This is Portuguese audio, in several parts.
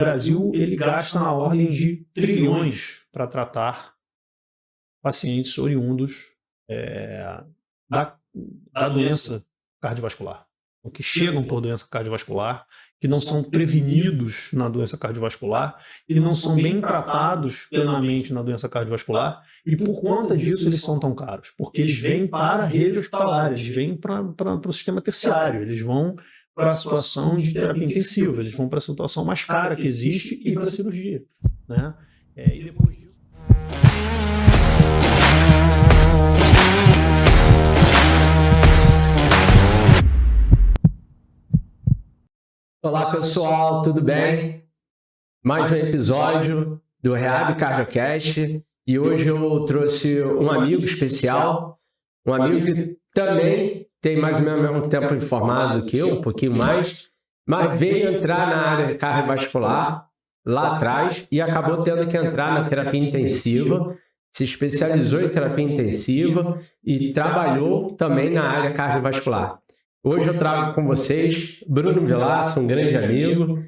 Brasil ele gasta na ordem de trilhões para tratar pacientes oriundos da doença cardiovascular, ou que chegam por doença cardiovascular, que não são prevenidos na doença cardiovascular e não são bem tratados plenamente na doença cardiovascular, e por conta disso eles são tão caros, porque eles vêm para a rede hospitalar, eles vêm para o sistema terciário, eles vão para a situação de terapia intensiva, eles vão para a situação mais cara que existe e para a cirurgia, né? E depois disso... Olá pessoal, tudo bem? Mais um episódio do Rehab CardioCast, e hoje eu trouxe um amigo especial, um amigo que também tem mais ou menos o mesmo tempo informado que eu, um pouquinho mais, mas veio entrar na área cardiovascular lá atrás e acabou tendo que entrar na terapia intensiva, se especializou em terapia intensiva e trabalhou também na área cardiovascular. Hoje eu trago com vocês Bruno Vilaça, um grande amigo.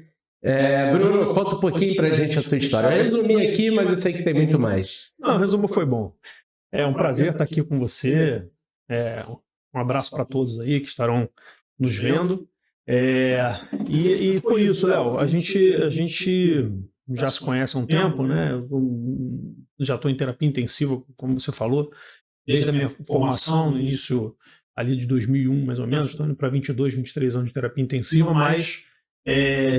Bruno, conta um pouquinho pra gente a tua história. Eu resumi aqui, mas eu sei que tem muito mais. Não, o resumo foi bom. É um prazer estar aqui com você. Um abraço para todos aí que estarão nos vendo. E foi isso, Léo. A gente já se conhece há um tempo, né? Eu já estou em terapia intensiva, como você falou, desde a minha formação, no início ali de 2001, mais ou menos, estou indo para 22, 23 anos de terapia intensiva, mas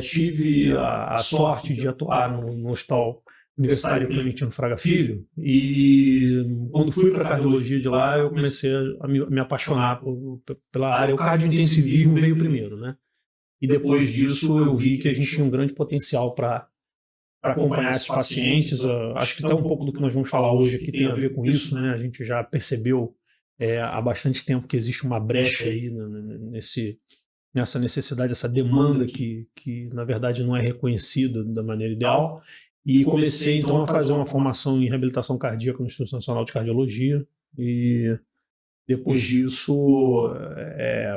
tive a sorte de atuar no Hospital Universitário Clementino Fraga Filho, e quando fui para a cardiologia de lá, eu comecei a me apaixonar pela área. O cardiointensivismo veio primeiro, né? E depois disso eu vi que a gente tinha um grande potencial para acompanhar esses pacientes. Acho que até um pouco do que nós vamos falar hoje aqui tem a ver com isso, né? A gente já percebeu há bastante tempo que existe uma brecha aí nessa necessidade, essa demanda que na verdade não é reconhecida da maneira ideal, e comecei então a fazer uma formação em reabilitação cardíaca no Instituto Nacional de Cardiologia, e depois disso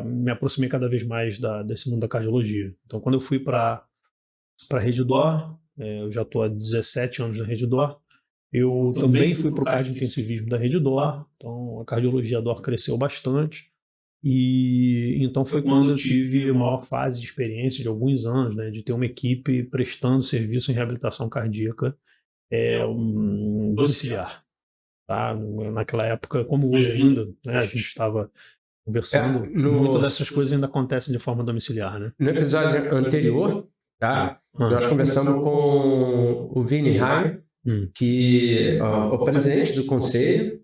me aproximei cada vez mais desse mundo da cardiologia. Então quando eu fui para a Rede D'Or, eu já estou há 17 anos na Rede D'Or, eu também fui para o cardiointensivismo da Rede D'Or, então a cardiologia D'Or cresceu bastante, e então foi quando eu tive a maior fase de experiência de alguns anos, né, de ter uma equipe prestando serviço em reabilitação cardíaca domiciliar. Tá? Naquela época, como hoje ainda, né, a gente estava conversando, muitas dessas coisas ainda acontecem de forma domiciliar. Né? No episódio anterior, tá? Nós conversamos com o Vini Raio, que o presidente do conselho,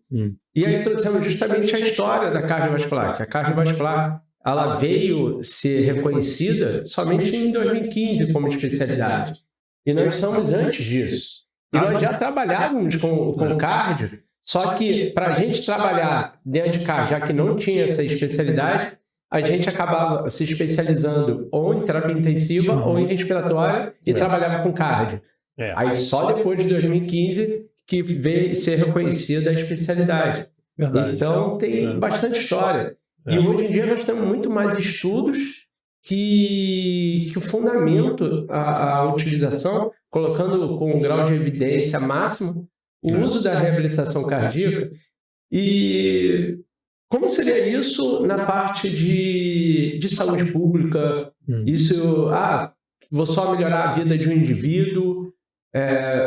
e aí trouxemos justamente a história da cardiovascular, que a cardiovascular ela veio ser reconhecida somente em 2015 como especialidade, e nós somos antes disso. E nós já trabalhávamos com cardio, só que para a gente trabalhar dentro de cardio, já que não tinha essa especialidade, a gente acabava se especializando ou em terapia intensiva ou em respiratória e trabalhava com cardio. Aí só depois de 2015 que veio ser reconhecida a especialidade. Verdade. Então tem bastante história. E hoje em dia nós temos muito mais estudos que o fundamento a utilização, colocando com um grau de evidência máximo o uso da reabilitação cardíaca. E como seria isso na parte de saúde pública? Isso, vou só melhorar a vida de um indivíduo,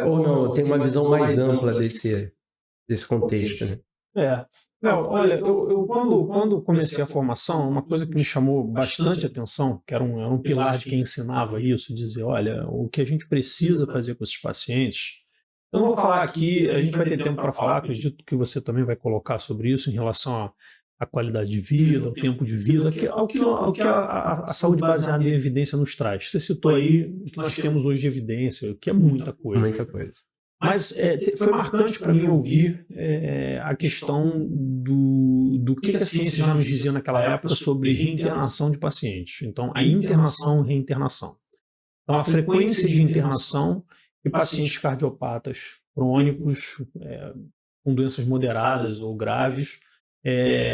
ou não, tem uma visão mais ampla desse contexto, né? Não, olha, eu quando comecei a formação, uma coisa que me chamou bastante atenção, que era um pilar de quem ensinava isso, dizer, olha, o que a gente precisa fazer com esses pacientes, eu não vou falar aqui, a gente vai ter tempo para falar, acredito que você também vai colocar sobre isso em relação à qualidade de vida, ao tempo de vida, ao que a saúde baseada em evidência nos traz. Você citou aí o que nós temos hoje de evidência, que é muita coisa. Muita coisa. Mas foi marcante para mim ouvir a questão do que a ciência já nos dizia naquela época sobre reinternação de pacientes. Então, a internação e reinternação. Então, a frequência de internação de pacientes cardiopatas crônicos, com doenças moderadas ou graves,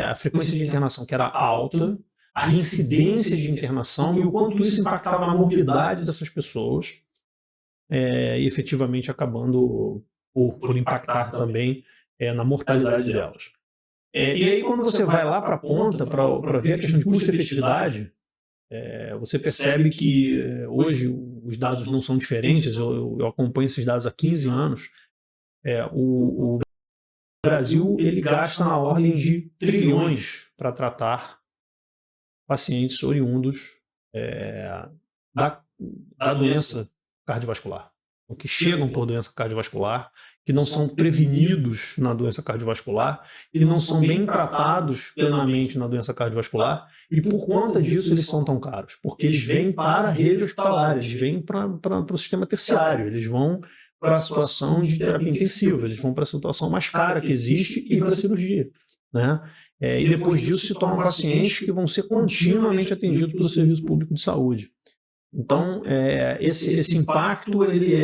a frequência de internação que era alta, a incidência de internação e o quanto isso impactava na morbidade dessas pessoas. e efetivamente acabando por impactar também na mortalidade delas. E aí, quando você vai lá para a ponta, para ver a questão de custo-efetividade, você percebe que hoje os dados não são diferentes. Eu acompanho esses dados há 15 anos. O Brasil ele gasta na ordem de trilhões para tratar pacientes oriundos da doença cardiovascular, que chegam por doença cardiovascular, que não são prevenidos na doença cardiovascular, que não são bem tratados plenamente na doença cardiovascular, e por conta disso eles são tão caros, porque eles vêm para a rede hospitalar, eles vêm para o sistema terciário, eles vão para a situação de terapia intensiva, eles vão para a situação mais cara que existe e para a cirurgia, né? E depois disso se tornam pacientes que vão ser continuamente atendidos pelo Serviço Público de Saúde. Então, esse impacto ele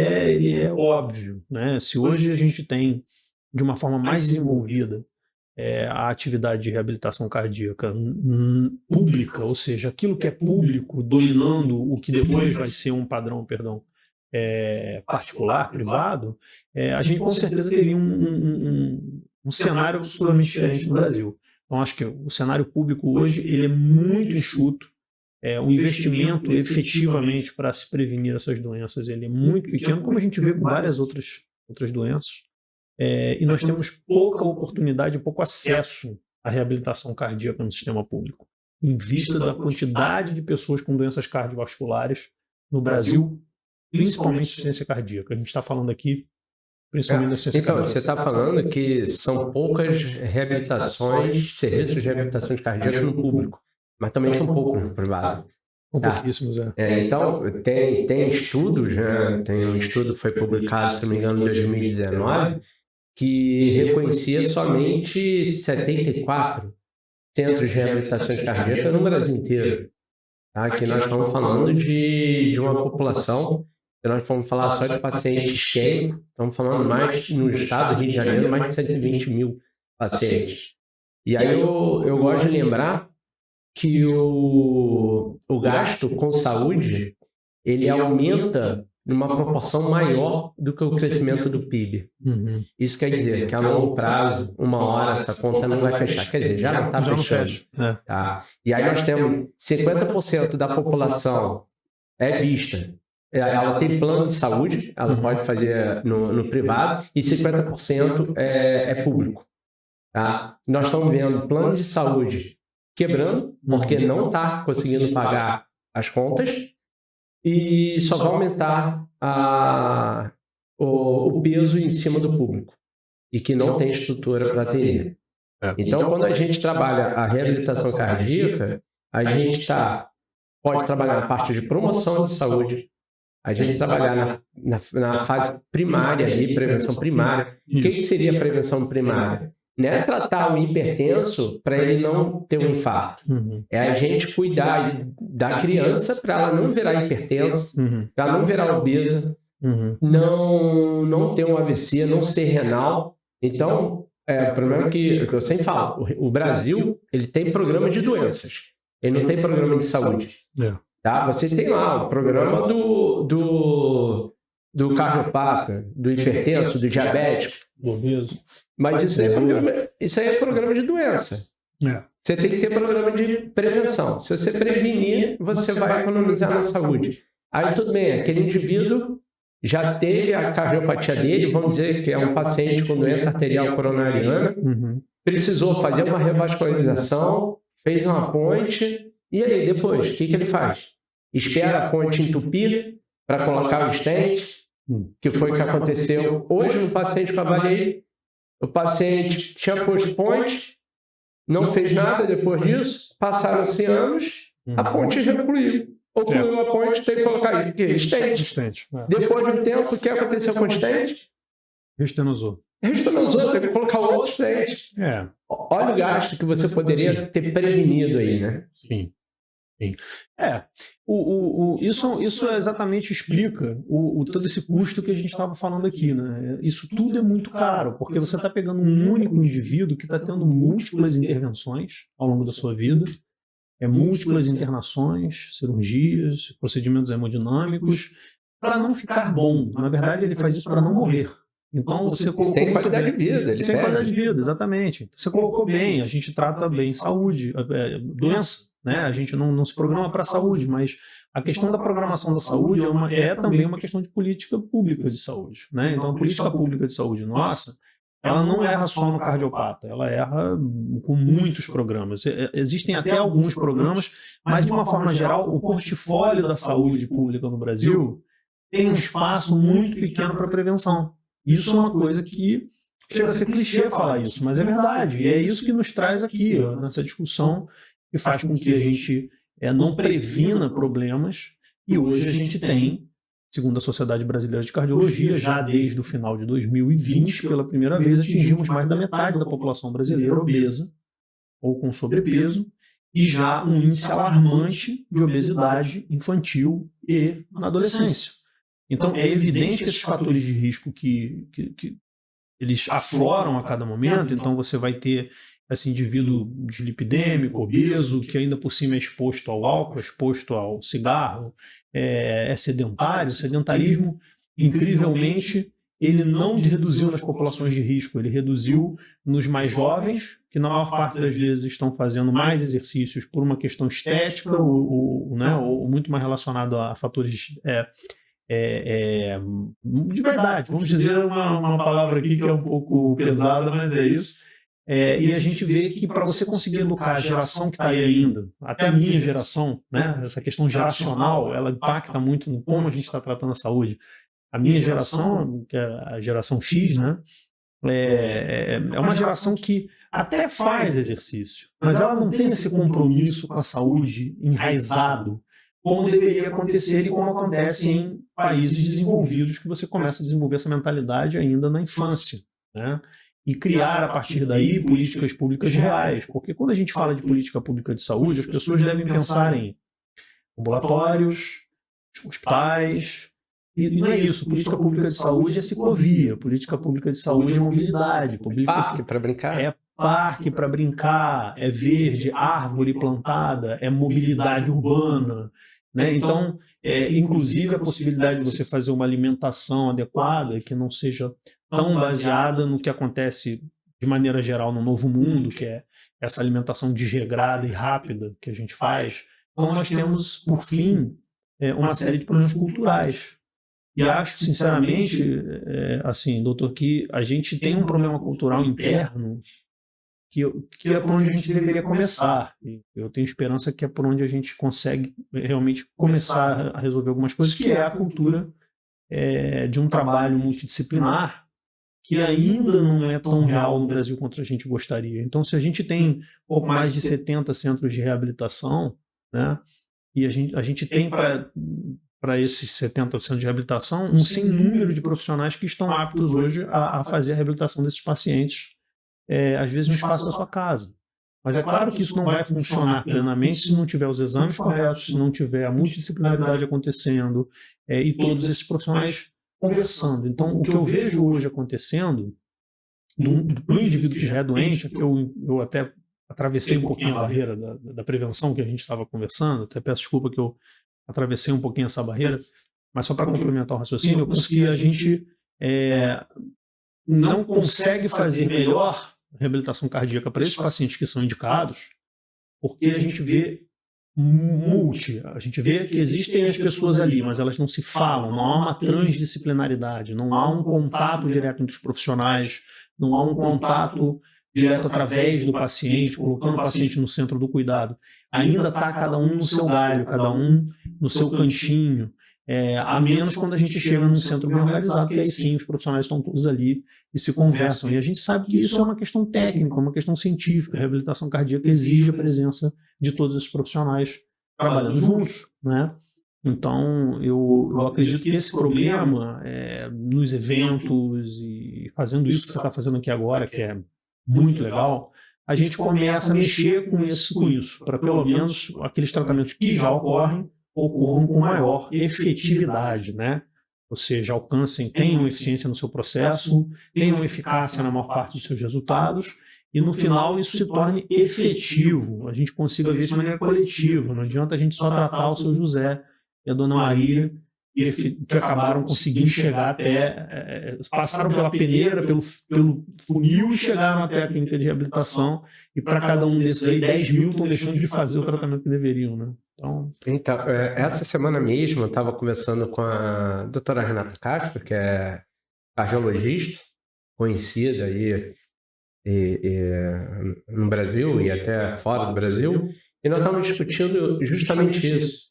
é óbvio, né? Se hoje a gente tem, de uma forma mais desenvolvida, a atividade de reabilitação cardíaca pública, ou seja, aquilo que é público dominando o que depois vai ser um padrão, particular, privado, a gente com certeza teria um cenário absolutamente diferente no Brasil. Então, acho que o cenário público hoje ele é muito enxuto. O investimento efetivamente para se prevenir essas doenças ele é muito pequeno, como a gente vê com várias outras doenças. E nós temos pouca oportunidade, pouco acesso à reabilitação cardíaca no sistema público, em vista da quantidade de pessoas com doenças cardiovasculares no Brasil, principalmente insuficiência cardíaca. A gente está falando aqui principalmente da insuficiência cardíaca. Então, você está falando que são poucas reabilitações, serviços de reabilitação cardíaca no público, mas também são poucos no privado. Pouquíssimos, então, tem estudos, né? Tem um estudo que foi publicado, se não me engano, em 2019, que reconhecia somente 74 centros de reabilitação cardíaca no Brasil inteiro. Aqui nós estamos falando de uma população, se nós formos falar só de pacientes isquêmicos, estamos falando mais no estado do Rio de Janeiro, mais de 120 mil pacientes. E aí eu gosto de lembrar que o gasto com saúde, ele aumenta numa proporção maior do que o crescimento do PIB. Uhum. Isso quer dizer que a longo prazo, uma hora, essa conta não vai fechar. Quer dizer, já não está fechando. Tá? E aí nós temos 50% da população vista. Ela tem plano de saúde, ela pode fazer no privado, e 50% é público. Tá? Nós estamos vendo plano de saúde quebrando, porque não está conseguindo pagar as contas, e só vai aumentar o peso em cima do público, e que não tem estrutura para atender. Então, quando a gente trabalha a reabilitação cardíaca, a gente pode trabalhar na parte de promoção de saúde, a gente trabalhar na fase primária ali, prevenção primária. O que seria a prevenção primária? Não é tratar o hipertenso para ele não ter um infarto. É a gente cuidar da criança para ela não virar hipertensa, para ela não virar obesa, não ter um AVC, não ser renal. Então, o problema que eu sempre falo, o Brasil ele tem programa de doenças, ele não tem programa de saúde. Tá? Você tem lá o programa do cardiopata, do hipertenso, do diabético, do obeso. Mas isso aí é programa de doença. Você tem que ter programa de prevenção. Se você prevenir, você vai economizar na saúde. Aí tudo bem, aquele indivíduo já teve a cardiopatia dele, vamos dizer que é um paciente com doença arterial coronariana, precisou fazer uma revascularização, fez uma ponte, e aí depois, o que ele faz? Espera a ponte entupir para colocar o stent, que foi o que aconteceu hoje no paciente que eu avaliei. O paciente tinha posto ponte, não fez nada depois disso, passaram-se anos, a ponte recluiu. Ocluiu a ponte, tem que colocar stent. Depois de um tempo, o que aconteceu com o stent? Restenosou, teve que colocar outro stent. Olha o gasto que você poderia ter prevenido aí, né? Sim. Isso exatamente explica todo esse custo que a gente estava falando aqui, né? Isso tudo é muito caro, porque você está pegando um único indivíduo que está tendo múltiplas intervenções ao longo da sua vida, múltiplas internações, cirurgias, procedimentos hemodinâmicos, para não ficar bom. Na verdade, ele faz isso para não morrer. Então, você colocou... Tem qualidade de vida. Sem qualidade de vida, exatamente. Você colocou bem, a gente trata bem saúde, doença, né? A gente não se programa para a saúde, mas a questão da programação da saúde é também uma questão de política pública de saúde, né? Então, a política pública de saúde nossa, ela não erra só no cardiopata, ela erra com muitos programas. Existem até alguns programas, mas de uma forma geral, o portfólio da saúde pública no Brasil tem um espaço muito pequeno para prevenção. Isso é uma coisa que chega a ser clichê falar isso, mas é verdade. E é isso que nos traz aqui, nessa discussão, que faz com que a gente não previna problemas. E hoje a gente tem, segundo a Sociedade Brasileira de Cardiologia, já desde o final de 2020, pela primeira vez, atingimos mais da metade da população brasileira obesa ou com sobrepeso, e já um índice alarmante de obesidade infantil e na adolescência. Então, é evidente que esses fatores de risco que eles afloram a cada momento, então você vai ter esse indivíduo dislipidêmico, obeso, que ainda por cima é exposto ao álcool, exposto ao cigarro, é sedentário. O sedentarismo, incrivelmente, ele não reduziu nas populações de risco, ele reduziu nos mais jovens, que na maior parte das vezes estão fazendo mais exercícios por uma questão estética, ou muito mais relacionado a fatores... de verdade, vamos dizer uma palavra aqui que é um pouco pesada, mas é isso. E a gente vê que para você conseguir educar a geração que está aí ainda, até a minha geração, né, essa questão geracional, ela impacta muito no como a gente está tratando a saúde. A minha geração, que é a geração X, né, é uma geração que até faz exercício, mas ela não tem esse compromisso com a saúde enraizado, como deveria acontecer e como acontece em países desenvolvidos, que você começa a desenvolver essa mentalidade ainda na infância, né? E criar a partir daí políticas públicas reais, porque quando a gente fala de política pública de saúde, as pessoas devem pensar em ambulatórios, hospitais, e não é isso. Política pública de saúde é ciclovia, política pública de saúde é mobilidade, parque para brincar. É parque para brincar, é verde, árvore plantada, é mobilidade urbana, né? Então, inclusive a possibilidade de você fazer uma alimentação adequada que não seja tão baseada no que acontece de maneira geral no Novo Mundo, que é essa alimentação desregrada e rápida que a gente faz. Então nós temos, por fim, uma série de problemas culturais. E acho, sinceramente, assim, doutor, que a gente tem um problema cultural interno que é por onde a gente deveria começar. Eu tenho esperança que é por onde a gente consegue realmente começar a resolver algumas coisas, que é a cultura de um trabalho multidisciplinar, que ainda não é tão real no Brasil quanto a gente gostaria. Então, se a gente tem pouco mais de 70 centros de reabilitação, né, e a gente tem para esses 70 centros de reabilitação um sem número de profissionais que estão aptos hoje a fazer a reabilitação desses pacientes, às vezes no espaço da sua casa. Mas é claro que isso não vai funcionar plenamente se não tiver os exames corretos, se não tiver a multidisciplinaridade acontecendo e todos esses profissionais conversando. Então, o que eu vejo hoje acontecendo do indivíduo que já é doente, que eu até atravessei um pouquinho a barreira da prevenção que a gente estava conversando, até peço desculpa que eu atravessei um pouquinho essa barreira, mas só para complementar o raciocínio, eu penso que a gente não consegue fazer melhor reabilitação cardíaca para esses pacientes que são indicados, porque a gente vê a gente vê que existem as pessoas ali, mas elas não se falam, não há uma transdisciplinaridade, não há um contato direto entre os profissionais, não há um contato direto através do paciente, colocando o paciente no centro do cuidado. Ainda está cada um no seu galho, cada um no seu cantinho, a menos quando a gente chega num centro bem organizado, que aí sim os profissionais estão todos ali e se conversam. E a gente sabe que isso é uma questão técnica, uma questão científica. A reabilitação cardíaca exige a presença de todos esses profissionais trabalhando juntos, né? Então, eu acredito que esse problema, nos eventos e fazendo isso que você está fazendo aqui agora, que é muito legal, a gente começa a mexer com isso, para pelo menos aqueles tratamentos que já ocorram com maior efetividade, né? Ou seja, tenham eficiência no seu processo, tenham eficácia na maior parte dos seus resultados, e no final isso se torne efetivo, a gente consiga ver isso de maneira coletiva. Não adianta a gente só tratar o seu José e a dona Maria que acabaram conseguindo chegar até, passaram pela peneira, pelo funil e chegaram até a clínica de reabilitação, e para cada um desses aí, 10 mil estão deixando de fazer o tratamento que deveriam, né? Então, essa semana mesmo eu estava conversando com a doutora Renata Castro, que é cardiologista, conhecida aí no Brasil e até fora do Brasil, e nós estávamos discutindo justamente isso.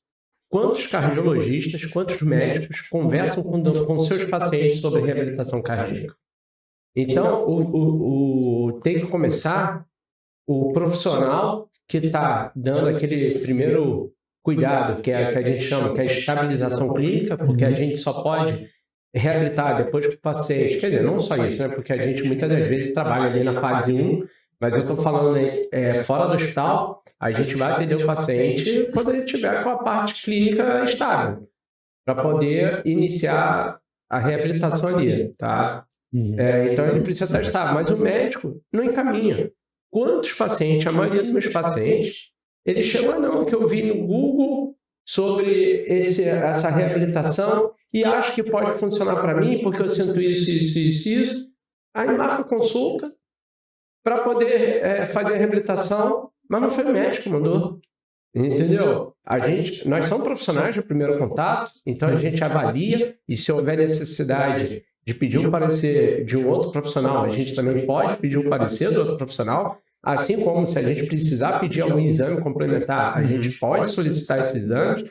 Quantos cardiologistas, quantos médicos conversam com seus pacientes sobre reabilitação cardíaca? Então, tem que começar o profissional que está dando aquele primeiro cuidado, que a gente chama, que é a estabilização clínica, porque a gente só pode reabilitar depois que o paciente, quer dizer, não só isso, né? Porque a gente muitas das vezes trabalha ali na fase 1, mas eu estou falando aí, fora do hospital, a gente vai atender o paciente quando ele estiver com a parte clínica estável, para poder iniciar a reabilitação ali, tá? Então ele precisa estar estável, mas o médico não encaminha. Quantos pacientes, a maioria dos meus pacientes, eles chegam, não, que eu vi no Google sobre essa reabilitação e acho que pode funcionar para mim porque eu sinto isso. Aí marca consulta para poder fazer a reabilitação, mas não foi o médico que mandou. Entendeu? Nós somos profissionais de primeiro contato, então a gente avalia e se houver necessidade de pedir um parecer de um outro profissional, a gente também pode pedir um parecer do outro profissional, assim como se a gente precisar pedir algum exame complementar, a gente pode solicitar esses exames.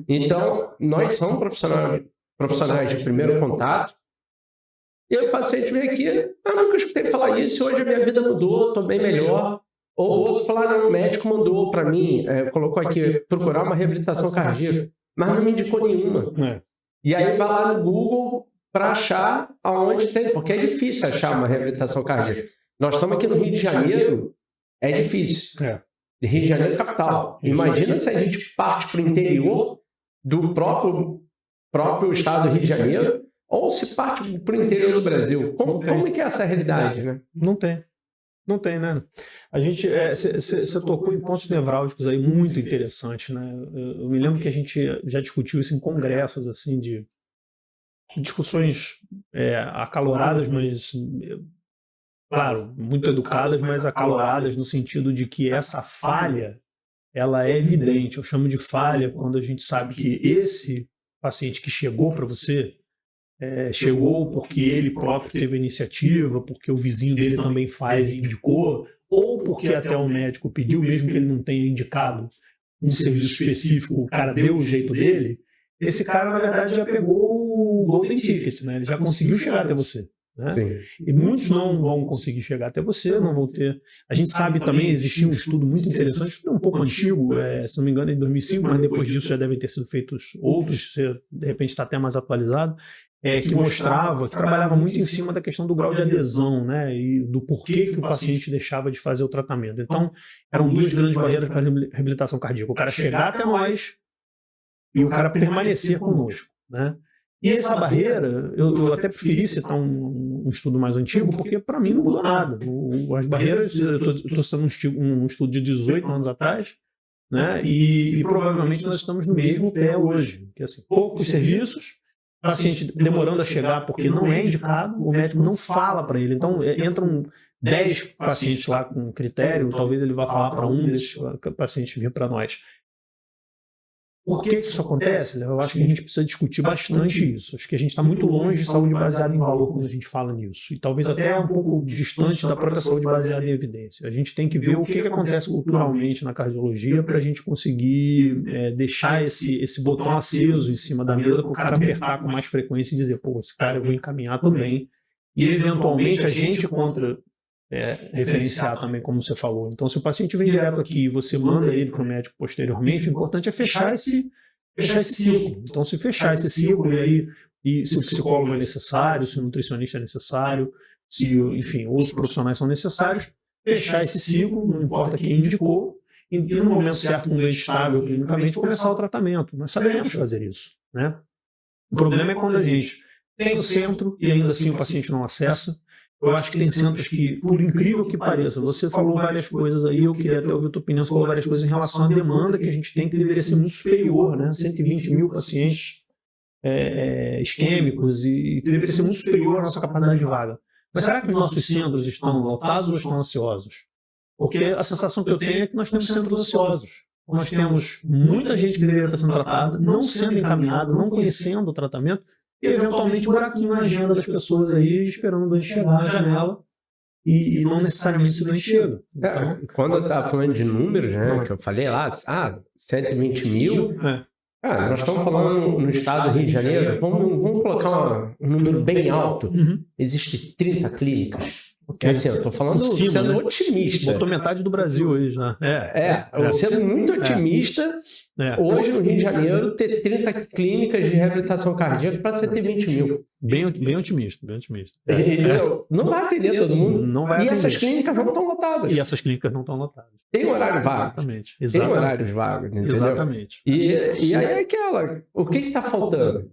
Então, nós somos profissionais de primeiro contato. E o paciente vem aqui, eu nunca escutei falar isso, hoje a minha vida mudou, estou bem melhor. Ou o outro falar, não, o médico mandou para mim, colocou aqui, procurar uma reabilitação cardíaca, mas não me indicou nenhuma. E aí vai lá no Google para achar aonde tem, porque é difícil achar uma reabilitação cardíaca. Nós estamos aqui no Rio de Janeiro, é difícil. Rio de Janeiro capital. Imagina se a gente parte para o interior do próprio estado do Rio de Janeiro, ou se parte para o interior do Brasil. Como é que é essa realidade, né? Não tem, né? A gente, você tocou em pontos nevrálgicos aí muito interessantes, né? Eu me lembro que a gente já discutiu isso em congressos, assim, de discussões acaloradas, mas, claro, muito educadas, mas acaloradas no sentido de que essa falha, ela é evidente. Eu chamo de falha quando a gente sabe que esse paciente que chegou para você, chegou porque ele próprio teve a iniciativa, porque o vizinho dele também faz e indicou, ou porque até o médico pediu, mesmo que ele não tenha indicado um serviço específico, o cara deu o jeito dele, esse cara, na verdade, já pegou o Golden Ticket, né? Ele já conseguiu chegar até você. Né? E muitos não vão conseguir chegar até você, não vão ter... A gente sabe também, existia um estudo muito interessante, um pouco antigo, se não me engano, em 2005, mas depois disso já devem ter sido feitos outros, de repente está até mais atualizado, que mostrava, que trabalhava muito em cima da questão do grau de adesão, né, e do porquê que o paciente deixava de fazer o tratamento. Então, eram duas grandes barreiras para a reabilitação cardíaca. O cara chegar até nós e o cara permanecer conosco, né? E essa barreira, eu até preferi citar um estudo mais antigo, porque para mim não mudou nada. As barreiras, eu estou citando um estudo de 18 anos atrás, né? E provavelmente nós estamos no mesmo pé hoje. Que, assim, poucos serviços, paciente demorando a chegar porque não é indicado, o médico não fala para ele. Então, entram 10 pacientes lá com critério, talvez ele vá falar para um desses pacientes vir para nós. Por que isso acontece? Eu acho que a gente precisa discutir bastante isso. Acho que a gente está muito longe de saúde baseada em valor quando a gente fala nisso. E talvez até um pouco distante da própria saúde baseada em evidência. A gente tem que ver o que acontece culturalmente na cardiologia para a gente conseguir deixar esse botão aceso em cima da mesa para o cara apertar com mais frequência e dizer, pô, esse cara eu vou encaminhar também. E eventualmente a gente referenciar também, como você falou. Então, se o paciente vem direto aqui e você manda ele para o médico posteriormente, o importante é fechar esse ciclo. Então, se fechar esse ciclo, e se o psicólogo é necessário, se o nutricionista é necessário, se, enfim, outros profissionais são necessários, fechar esse ciclo, não importa quem indicou, e no momento certo, com um doente estável clinicamente, começar o tratamento. Nós saberemos fazer isso, né? O problema é quando a gente tem o centro e ainda assim o paciente não acessa. Eu acho que tem centros que, por incrível que pareça, você falou várias coisas aí, eu queria até ouvir a tua opinião, você falou várias coisas em relação à demanda que a gente tem, que deveria ser muito superior, né? 120 mil pacientes isquêmicos e que deveria ser muito superior à nossa capacidade de vaga. Mas será que os nossos centros estão lotados ou estão ociosos? Porque a sensação que eu tenho é que nós temos centros ociosos. Nós temos muita gente que deveria estar sendo tratada, não sendo encaminhada, não conhecendo o tratamento, e eventualmente um buraquinho na agenda das pessoas aí, esperando o doente chegar na janela, e não necessariamente se o doente chega. Então, quando eu estava falando de números, né, que eu falei lá, 120 mil, nós estamos falando no estado do Rio de Janeiro, vamos colocar um número bem alto. Existem 30 clínicas. Assim, eu estou falando sendo otimista. Botou metade do Brasil aí já. Sendo muito otimista, hoje no Rio de Janeiro, ter 30 clínicas de reabilitação cardíaca para 120 mil. Bem otimista, bem otimista. Não vai atender todo mundo. Não vai atender. Essas clínicas não estão lotadas. E essas clínicas não estão lotadas. Tem horário vago. Exatamente. Tem horários vagos, entendeu? Exatamente. E aí é aquela... O que está faltando?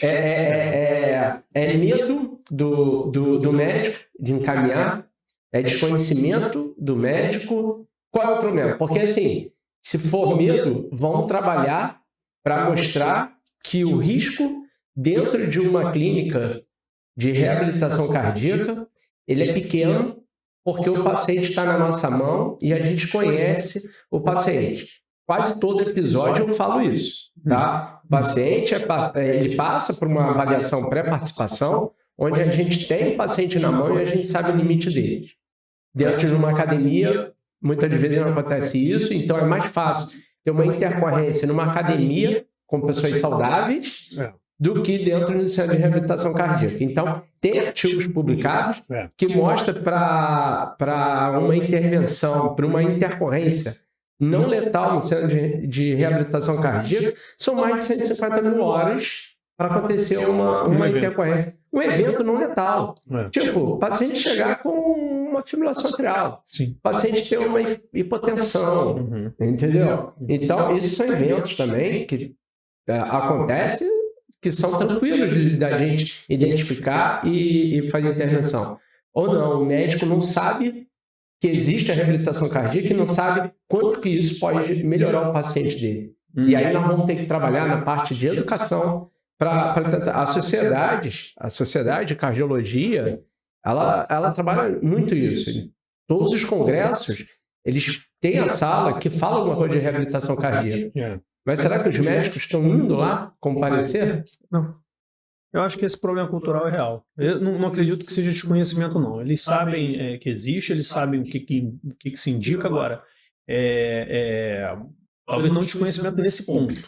É medo do médico de encaminhar, é desconhecimento do médico. Qual é o problema? Porque, assim, se for medo, vão trabalhar para mostrar que o risco dentro de uma clínica de reabilitação cardíaca, ele é pequeno, porque o paciente está na nossa mão e a gente conhece o paciente. Quase todo episódio eu falo isso, tá? O paciente, ele passa por uma avaliação pré-participação, onde a gente tem o paciente na mão e a gente sabe o limite dele. Dentro de uma academia, muitas vezes não acontece isso, então é mais fácil ter uma intercorrência numa academia com pessoas saudáveis do que dentro do centro de reabilitação cardíaca. Então, tem artigos publicados que mostram para uma intervenção, para uma intercorrência não letal no centro de reabilitação cardíaca, são mais de 150 mil horas para acontecer uma intercorrência. Um evento não letal. Tipo, o paciente chegar com uma fibrilação atrial. O paciente ter uma hipotensão. Entendeu? Então, esses são eventos também que acontecem, que são tranquilos da gente identificar e fazer intervenção. Ou não, o médico não sabe que existe a reabilitação cardíaca e não sabe quanto que isso pode melhorar o paciente dele. E aí nós vamos ter que trabalhar na parte de educação para tentar... A sociedade de cardiologia, ela trabalha muito isso. Todos os congressos, eles têm a sala que fala alguma coisa de reabilitação cardíaca. Mas será que os médicos estão indo lá comparecer? Não. Eu acho que esse problema cultural é real. Eu não acredito que seja desconhecimento, não. Eles sabem que existe, eles sabem o que se indica agora. Talvez não desconhecimento nesse ponto.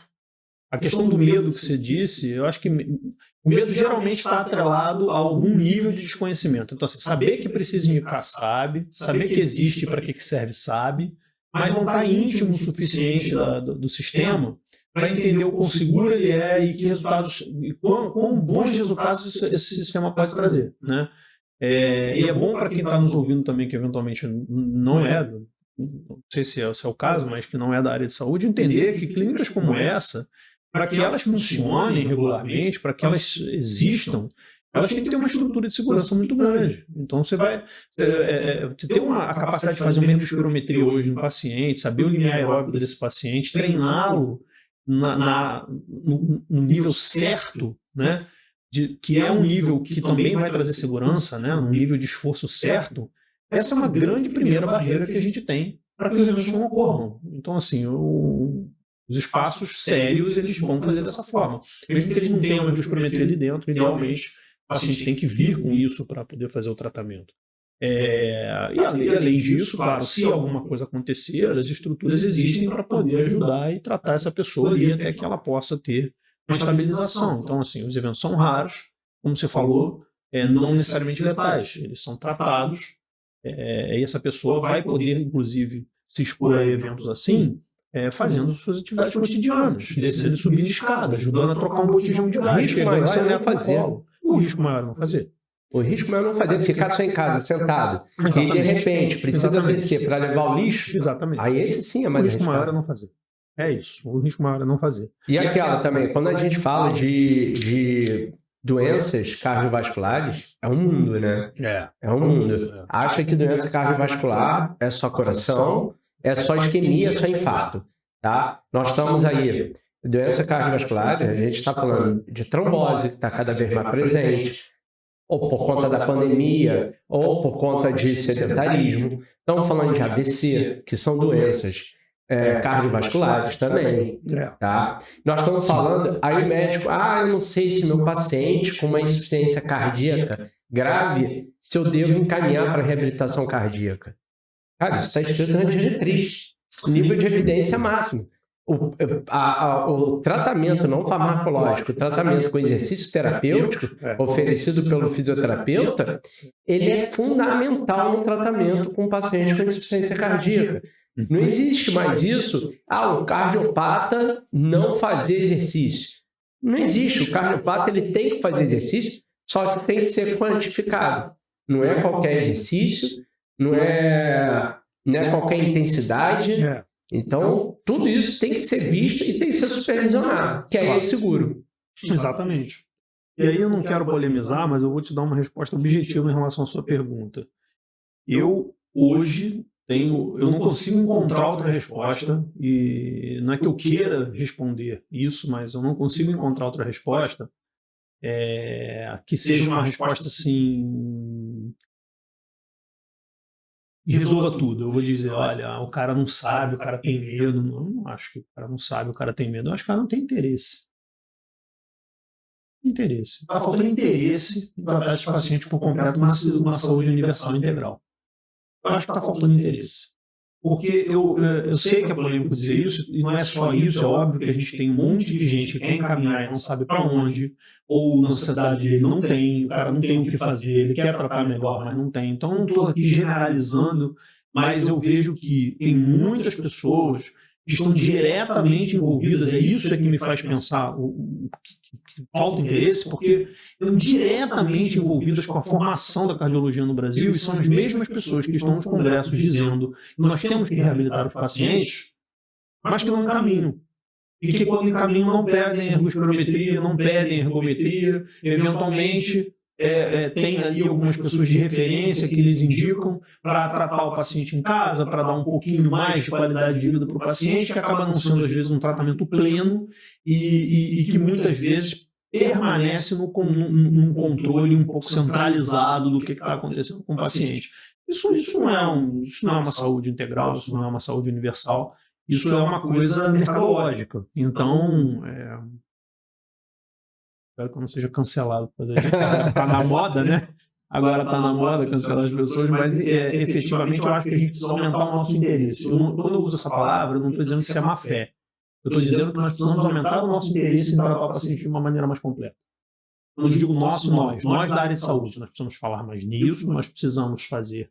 A questão do medo que você disse, eu acho que o medo geralmente está atrelado a algum nível de desconhecimento. Então, assim, saber que precisa indicar, sabe. Saber que existe e para que serve, sabe. Mas não está íntimo o suficiente do sistema para entender o quão seguro ele é e que resultados, e quão bons resultados esse sistema pode trazer, né? E é bom para quem está nos ouvindo também, que eventualmente não sei se é o caso, mas que não é da área de saúde, entender que clínicas como essa, para que elas funcionem regularmente, para que elas existam, elas têm que ter uma estrutura de segurança muito grande. Então, você vai ter a capacidade de fazer uma espirometria hoje no paciente, saber o limiar aeróbico desse paciente, treiná-lo no nível certo, né? Que é um nível que também vai trazer segurança, né? Um nível de esforço certo. Essa é uma grande primeira barreira que a gente tem para que os eventos não ocorram. Então, assim, os espaços sérios, eles vão fazer dessa forma. Mesmo que eles não tenham uma espirometria ali dentro, idealmente, o paciente tem que vir com isso para poder fazer o tratamento. E além disso, claro, se alguma coisa acontecer, as estruturas existem para poder ajudar e tratar essa pessoa ali até que ela possa ter uma estabilização. Então, assim, os eventos são raros, como você falou, não necessariamente letais, eles são tratados, e essa pessoa vai poder, inclusive, se expor a eventos assim, fazendo suas atividades cotidianas, descendo e subindo escada, ajudando a trocar um botijão de gás, pegando seu neto no colo. O risco maior é não fazer. O risco maior é não fazer, ficar só em casa, sentado. E de repente precisa descer para levar o lixo. Exatamente. Aí esse sim é mais risco maior é não fazer. É isso. O risco maior é não fazer. E aquela também, quando a gente fala de doenças cardiovasculares, é um mundo, né? É um mundo. Acha que doença cardiovascular é só coração, é só isquemia, é só infarto. Tá? Nós estamos aí Doença cardiovascular, a gente está falando de trombose, que está cada vez mais presente, ou por conta da pandemia, ou por conta de sedentarismo. Estamos falando de AVC, que são doenças cardiovasculares também. Tá? Nós estamos falando, aí o médico, eu não sei se meu paciente com uma insuficiência cardíaca grave, se eu devo encaminhar para reabilitação cardíaca. Cara, isso está escrito na diretriz. Nível de evidência máximo. O tratamento não farmacológico, o tratamento com exercício terapêutico oferecido pelo fisioterapeuta, ele é fundamental no tratamento com pacientes com insuficiência cardíaca. Não existe mais isso, o cardiopata não fazer exercício. Não existe, o cardiopata ele tem que fazer exercício, só que tem que ser quantificado. Não é qualquer exercício, não é qualquer intensidade. Então, tudo isso tem que ser visto e tem que ser supervisionado, que aí é seguro. Exatamente. E aí eu não quero polemizar, mas eu vou te dar uma resposta objetiva em relação à sua pergunta. Eu, hoje, eu não consigo encontrar outra resposta, e não é que eu queira responder isso, mas eu não consigo encontrar outra resposta que seja uma resposta assim... e resolva tudo. Eu vou dizer, olha, o cara não sabe, o cara tem medo. Eu não acho que o cara não sabe, o cara tem medo. Eu acho que o cara não tem interesse. Está faltando interesse em tratar esse paciente por completo uma saúde universal integral. Eu acho que está faltando interesse. Porque eu sei que é polêmico dizer isso, e não é só isso, é óbvio que a gente tem um monte de gente que quer encaminhar e não sabe para onde, ou na sociedade ele não tem, o cara não tem o que fazer, ele quer tratar melhor, mas não tem. Então eu não estou aqui generalizando, mas eu vejo que tem muitas pessoas que estão diretamente envolvidas, isso que me faz pensar que falta interesse, porque estão diretamente envolvidas com a formação da cardiologia no Brasil, e são as mesmas pessoas que estão nos congressos dizendo que nós temos que reabilitar os pacientes, mas que não encaminham. E que quando encaminham não pedem ergospirometria, não pedem ergometria, eventualmente tem ali algumas pessoas de referência que eles indicam para tratar o paciente em casa, para dar um pouquinho mais de qualidade de vida para o paciente, que acaba não sendo, às vezes, um tratamento pleno e que muitas vezes permanece num controle um pouco centralizado do que está acontecendo com o paciente. Isso não é uma saúde integral, isso não é uma saúde universal, isso é uma coisa mercadológica. Então, espero que eu não seja cancelado. Está na moda, né? Agora está na moda cancelar as pessoas, mas efetivamente eu acho que a gente precisa aumentar o nosso interesse. Quando eu uso essa palavra, eu não estou dizendo que isso é má fé. Eu estou dizendo que nós precisamos aumentar o nosso interesse em tratar o paciente de uma maneira mais completa. Eu não digo nós da área de saúde. Nós precisamos falar mais nisso, nós precisamos fazer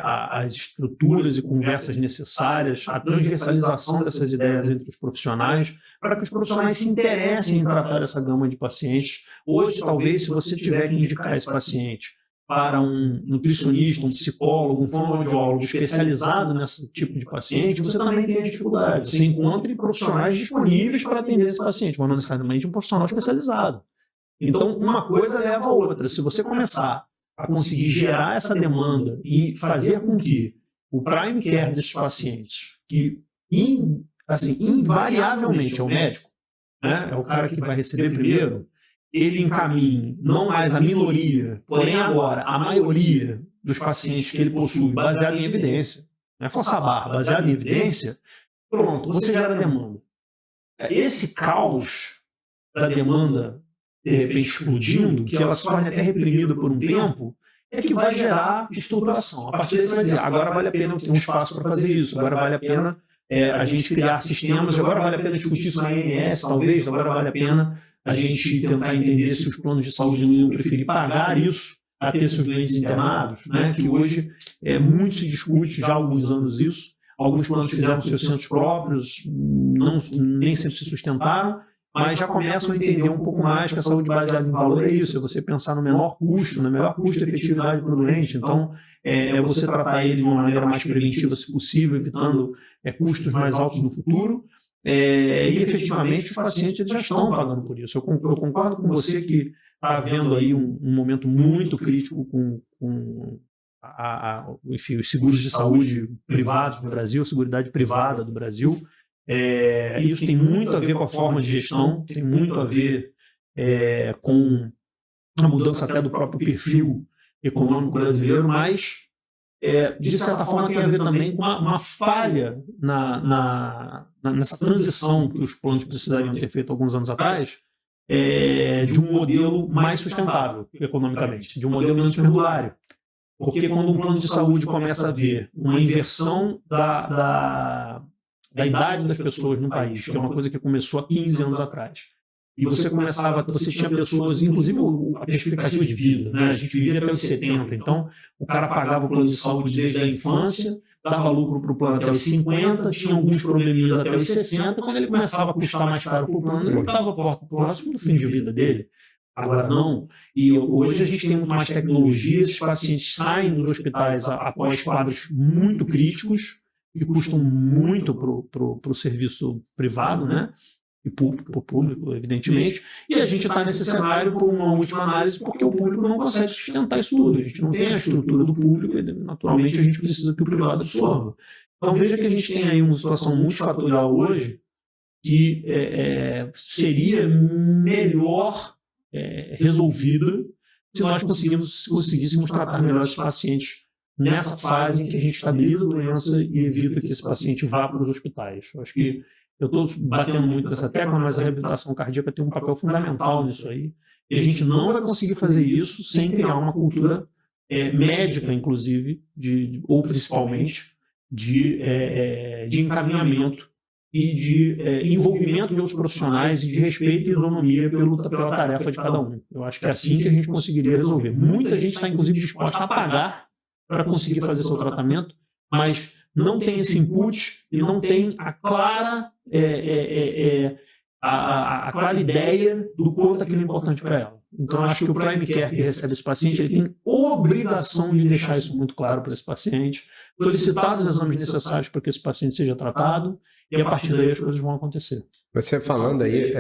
as estruturas e conversas necessárias, a transversalização dessas ideias entre os profissionais, para que os profissionais se interessem em tratar essa gama de pacientes. Hoje, talvez, se você tiver que indicar esse paciente para um nutricionista, um psicólogo, um fonoaudiólogo especializado nesse tipo de paciente, você também tem dificuldade. Você encontre profissionais disponíveis para atender esse paciente, mas não necessariamente um profissional especializado. Então, uma coisa leva a outra. Se você começar a conseguir gerar essa demanda e fazer com que o prime care desses pacientes, que invariavelmente é o médico, né, é o cara que vai receber primeiro, ele encaminhe não mais a minoria, porém agora a maioria dos pacientes que ele possui, baseado em evidência, não é força barra, baseado em evidência, pronto, você gera demanda. Esse caos da demanda de repente explodindo, que ela se torne até reprimida por um tempo, é que vai gerar estruturação. A partir daí você vai dizer, agora vale a pena eu ter um espaço para fazer isso, agora vale a pena a gente criar sistemas, agora vale a pena discutir isso na ANS, talvez, agora vale a pena a gente tentar entender se os planos de saúde não iam preferir pagar isso a ter seus doentes internados, né? Que hoje muito se discute já há alguns anos isso. Alguns planos fizeram seus centros próprios, nem sempre se sustentaram, mas já começam a entender um pouco mais que a saúde baseada em valor é isso, é você pensar no menor custo, na melhor custo-efetividade para o doente. Então, é você tratar ele de uma maneira mais preventiva, se possível, evitando custos mais altos no futuro. E, efetivamente, os pacientes eles já estão pagando por isso. Eu concordo com você que está havendo aí um momento muito crítico enfim, os seguros de saúde privados no Brasil, a seguridade privada do Brasil. Isso tem muito a ver com a forma de gestão, tem muito a ver com a mudança até do próprio perfil econômico brasileiro, mas, de certa forma, tem a ver também com uma falha nessa transição que os planos precisariam ter feito alguns anos atrás, de um modelo mais sustentável economicamente, de um modelo menos perdulário. Porque quando um plano de saúde começa a ver uma inversão da idade das pessoas no país, que é uma coisa que começou há 15 anos atrás, e você tinha pessoas, inclusive a perspectiva de vida, né? A gente vivia até os 70, então o cara pagava o plano de saúde desde a infância, dava lucro para o plano até os 50, tinha alguns probleminhas até os 60, quando ele começava a custar mais caro para o plano, ele estava próximo do fim de vida dele. Agora não, e hoje a gente tem muito mais tecnologia, esses pacientes saem dos hospitais após quadros muito críticos, que custam muito para o serviço privado, né? E público, evidentemente, e a gente está nesse cenário por uma última análise porque o público não consegue sustentar isso tudo, a gente não tem a estrutura do público e naturalmente a gente precisa que o privado absorva. Então veja que a gente tem aí uma situação multifatorial hoje que seria melhor resolvida se nós conseguíssemos tratar melhor esses pacientes nessa fase em que a gente estabiliza a doença e evita que esse paciente vá para os hospitais. Eu acho que eu estou batendo muito nessa tecla, mas a reabilitação cardíaca tem um papel fundamental nisso aí. E a gente não vai conseguir fazer isso sem criar uma cultura médica, inclusive, ou principalmente, de encaminhamento e de envolvimento de outros profissionais e de respeito e isonomia pela tarefa de cada um. Eu acho que é assim que a gente conseguiria resolver. Muita gente está, inclusive, disposta a pagar para conseguir fazer seu tratamento, mas não tem esse input e não tem a clara ideia do quanto aquilo é importante para ela. Então, eu acho que o Prime Care que recebe esse paciente, ele tem obrigação de deixar isso muito claro para esse paciente, solicitar os exames necessários para que esse paciente seja tratado, e a partir daí as coisas vão acontecer. Você falando aí,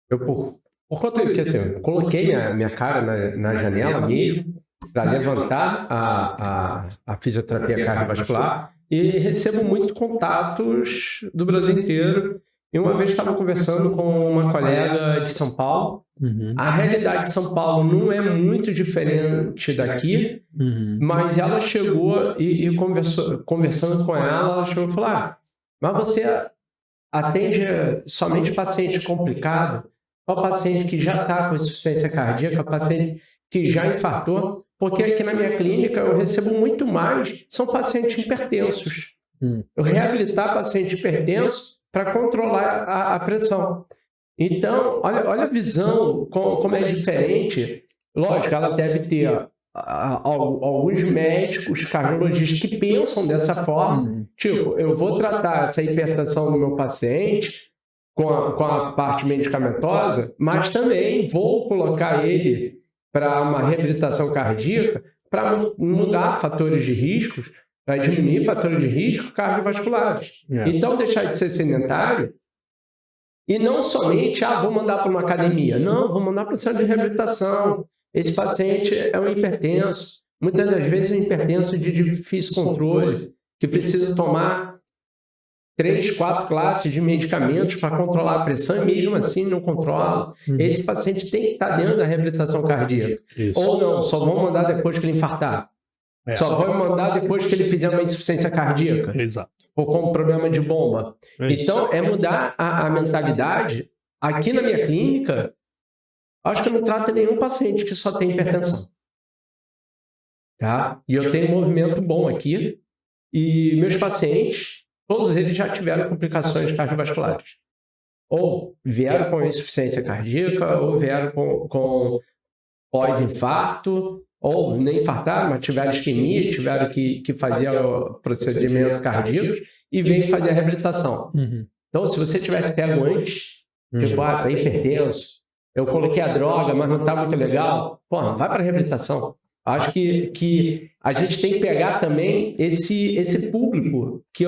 por conta que assim, eu coloquei minha cara na janela mesmo, para levantar a fisioterapia cardiovascular, e recebo muito contatos do Brasil inteiro. E uma vez estava conversando com uma colega de São Paulo. A realidade de São Paulo não é muito diferente daqui, mas ela chegou e conversando com ela chegou e falou: mas você atende somente paciente complicado, ou paciente que já está com insuficiência cardíaca, paciente que já infartou? Porque aqui na minha clínica eu recebo muito mais, são pacientes hipertensos. Eu reabilitar paciente hipertenso para controlar a pressão. Então, olha a visão, como é diferente. Lógico, ela deve ter alguns médicos, cardiologistas que pensam dessa forma. Tipo, eu vou tratar essa hipertensão do meu paciente com a parte medicamentosa, mas também vou colocar ele para uma reabilitação cardíaca, para mudar fatores de riscos, para diminuir fatores de risco cardiovasculares. Então, deixar de ser sedentário e não somente, vou mandar para uma academia. Não, vou mandar para o centro de reabilitação. Esse paciente é um hipertenso. Muitas das vezes é um hipertenso de difícil controle, que precisa tomar 3, 4 classes de medicamentos para controlar a pressão e mesmo assim não controla. Esse paciente tem que estar dentro da reabilitação cardíaca. Ou não, só vão mandar depois que ele infartar. Só vão mandar depois que ele fizer uma insuficiência cardíaca. Exato. Ou com um problema de bomba. Então, é mudar a mentalidade. Aqui na minha clínica, acho que eu não trato nenhum paciente que só tem hipertensão. Tá? E eu tenho um movimento bom aqui. E meus pacientes, todos eles já tiveram complicações cardiovasculares. Ou vieram com insuficiência cardíaca, ou vieram com pós-infarto, ou nem infartaram, mas tiveram isquemia, tiveram que fazer o procedimento cardíaco e veio fazer a reabilitação. Então, se você tivesse pego antes, tipo, tá hipertenso, eu coloquei a droga, mas não está muito legal, vai para a reabilitação. Acho que a gente tem que pegar também esse público que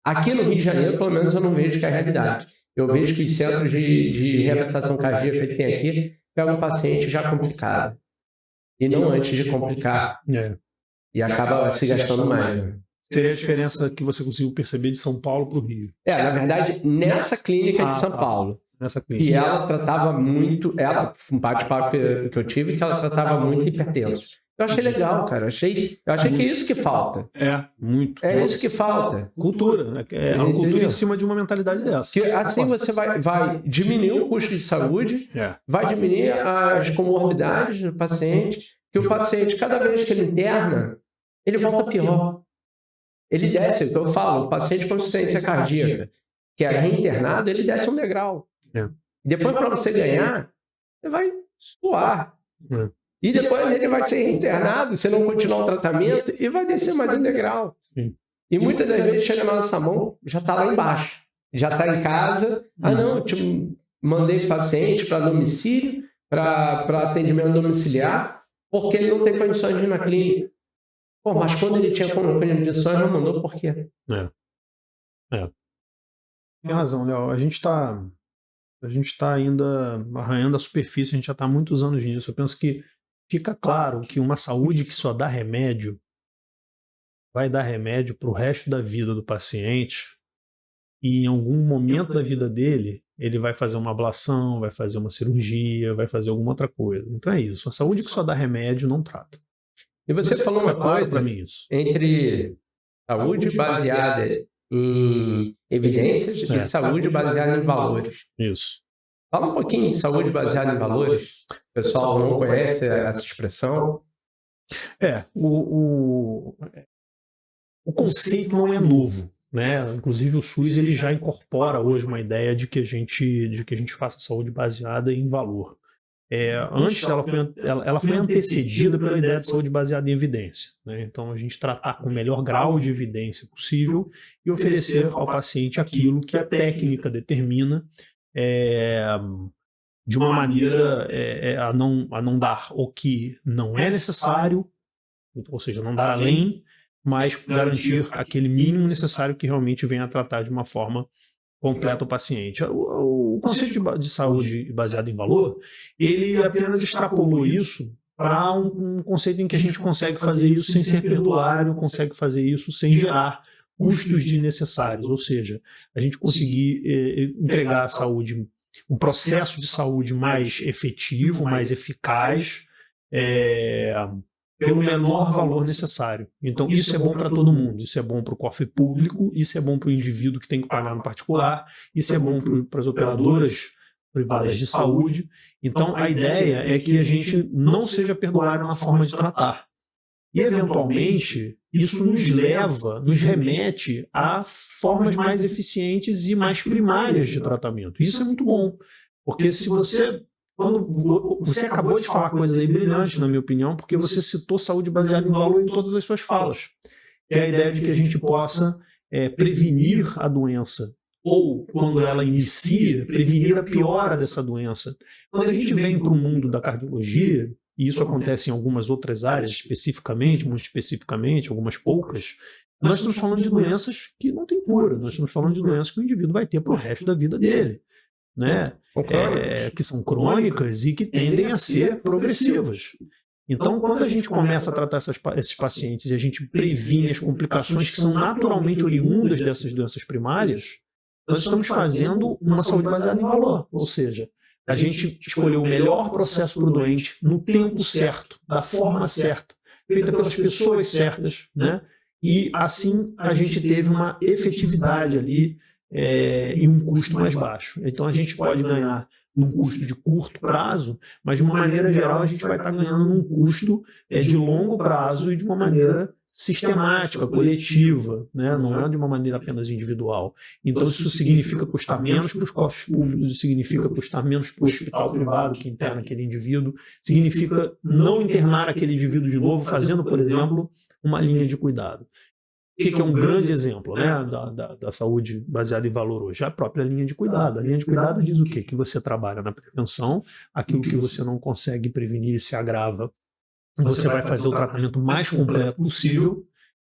aqui no Rio de Janeiro, pelo menos, eu não vejo que é a realidade. Eu vejo que os centros de reabilitação cardíaca que tem aqui pegam um paciente já complicado. E não antes de complicar. E acaba se gastando mais. Seria a diferença que você conseguiu perceber de São Paulo para o Rio. Na verdade, nessa clínica de São Paulo. Nessa clínica. E ela tratava muito, um bate-papo que eu tive, que ela tratava muito hipertenso. Eu achei legal, cara. Eu achei que é isso que falta. Muito. É isso que falta. Cultura. É uma cultura em cima de uma mentalidade dessa. Que assim você vai diminuir o custo de saúde, vai diminuir as comorbidades do paciente, que o paciente, cada vez que ele interna, ele volta pior. Ele desce, o que eu falo, o paciente com insuficiência cardíaca, que é reinternado, ele desce um degrau. Depois, para você ganhar, você vai suar. E depois ele vai ser reinternado, se não continuar o tratamento, e vai descer mais um degrau. E muitas das vezes chega na nossa mão, já está lá embaixo. Já está em casa. Não, eu te mandei paciente para domicílio, para atendimento domiciliar, porque ele não tem condições de ir na clínica. Mas quando ele tinha condições, não mandou por quê? Tem razão, Léo. A gente está ainda arranhando a superfície, a gente já está há muitos anos nisso. Eu penso que fica claro que uma saúde que só dá remédio vai dar remédio para o resto da vida do paciente e em algum momento da vida dele ele vai fazer uma ablação, vai fazer uma cirurgia, vai fazer alguma outra coisa. Então é isso. A saúde que só dá remédio não trata. E você falou uma coisa para mim isso. Entre saúde baseada em evidências e saúde baseada em valores. Isso. Fala um pouquinho de saúde baseada em valores. O pessoal não conhece essa expressão. O conceito não é novo, né? Inclusive o SUS ele já incorpora hoje uma ideia de que a gente faça saúde baseada em valor. Antes ela foi antecedida pela ideia de saúde baseada em evidência, né? Então a gente tratar com o melhor grau de evidência possível e oferecer ao paciente aquilo que a técnica determina de uma maneira a não dar o que não é necessário, ou seja, não dar além, mas garantir aquele mínimo necessário que realmente venha a tratar de uma forma completa o paciente. O conceito de saúde baseado em valor, ele apenas extrapolou isso para um conceito em que a gente consegue fazer isso sem ser perdulário, consegue fazer isso sem gerar custos desnecessários, ou seja, a gente conseguir entregar a saúde, um processo de saúde mais efetivo, mais eficaz, pelo menor valor necessário. Então isso é bom para todo mundo, isso é bom para o cofre público, isso é bom para o indivíduo que tem que pagar no particular, isso é bom para as operadoras privadas de saúde. Então a ideia é que a gente não seja perdulário na forma de tratar. E eventualmente isso nos remete a formas mais eficientes e mais primárias de tratamento. Isso é muito bom, porque se quando você acabou de falar coisas aí brilhantes, na minha opinião, porque você citou saúde baseada em valor em todas as suas falas. É a ideia de que a gente possa prevenir a doença, ou, quando ela inicia, prevenir a piora dessa doença. Quando a gente vem para o mundo da cardiologia, e isso acontece em algumas outras áreas especificamente, muito especificamente, algumas poucas, nós estamos falando de doenças que não têm cura, nós estamos falando de doenças que o indivíduo vai ter para o resto da vida dele, né? Que são crônicas e que tendem a ser progressivas. Então, quando a gente começa a tratar esses pacientes e a gente previne as complicações que são naturalmente oriundas dessas doenças primárias, nós estamos fazendo uma saúde baseada em valor, ou seja, a gente escolheu o melhor processo para o doente, no tempo certo, da forma certa, feita pelas pessoas certas, né? E assim a gente teve uma efetividade ali e um custo mais baixo. Então a gente pode ganhar num custo de curto prazo, mas de uma maneira geral a gente vai estar ganhando num custo de longo prazo e de uma maneira sistemática, coletiva, né? Não é de uma maneira apenas individual. Então isso significa custar menos para os cofres públicos, isso significa custar menos para o hospital privado que interna aquele indivíduo, significa não internar aquele indivíduo de novo, fazendo, por exemplo, uma linha de cuidado. O que é um grande exemplo, né, da saúde baseada em valor hoje? A própria linha de cuidado. A linha de cuidado diz o quê? Que você trabalha na prevenção, aquilo que você não consegue prevenir se agrava, você vai fazer o tratamento mais completo possível.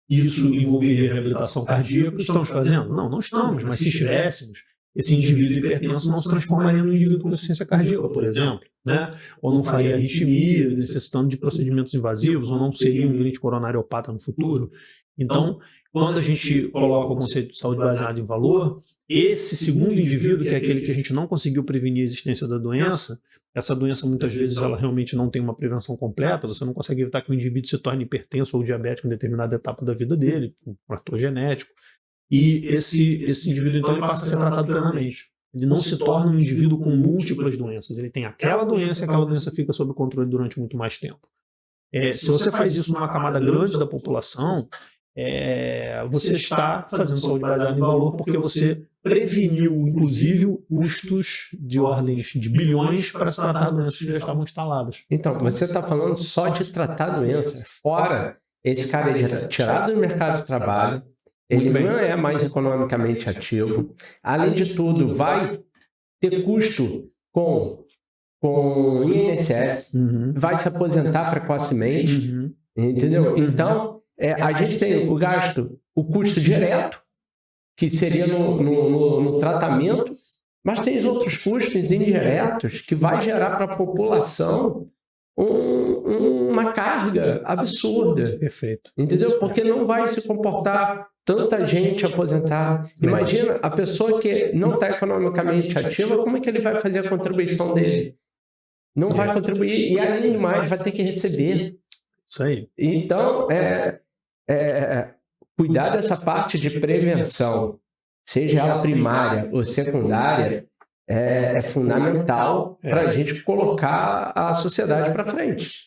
Isso envolveria reabilitação cardíaca. Estamos fazendo? Não estamos, mas se estivéssemos, esse indivíduo hipertenso não se transformaria num indivíduo com insuficiência cardíaca, por exemplo, né? Ou não faria arritmia, necessitando de procedimentos invasivos, ou não seria um doente coronariopata no futuro. Então, quando a gente coloca o conceito de saúde baseada em valor, esse segundo indivíduo, que é aquele que a gente não conseguiu prevenir a existência da doença, essa doença muitas vezes ela realmente não tem uma prevenção completa, você não consegue evitar que o indivíduo se torne hipertenso ou diabético em determinada etapa da vida dele, um fator genético, e esse indivíduo então ele passa a ser tratado plenamente. Ele não se torna um indivíduo com múltiplas doenças, ele tem aquela doença e aquela doença fica sob controle durante muito mais tempo. Se você faz isso numa camada grande da população, você está fazendo saúde baseada em valor porque você preveniu, inclusive, custos de ordens de bilhões para se tratar doenças que já estavam instaladas. Então, você está falando só de tratar doenças. Fora, esse cara é tirado do mercado de trabalho, ele não é mais economicamente ativo. Além de tudo, vai ter custo com INSS, vai se aposentar precocemente, entendeu? Então, a gente tem o gasto, o custo direto, que seria no tratamento, mas tem os outros custos indiretos que vai gerar para a população uma carga absurda. Perfeito. Entendeu? Porque não vai se comportar tanta gente aposentar. Imagina, a pessoa que não está economicamente ativa, como é que ele vai fazer a contribuição dele? Não vai contribuir e, além do mais, vai ter que receber. Isso aí. Então, cuidar dessa parte de prevenção, seja ela primária ou secundária, é fundamental para a gente colocar a sociedade para frente.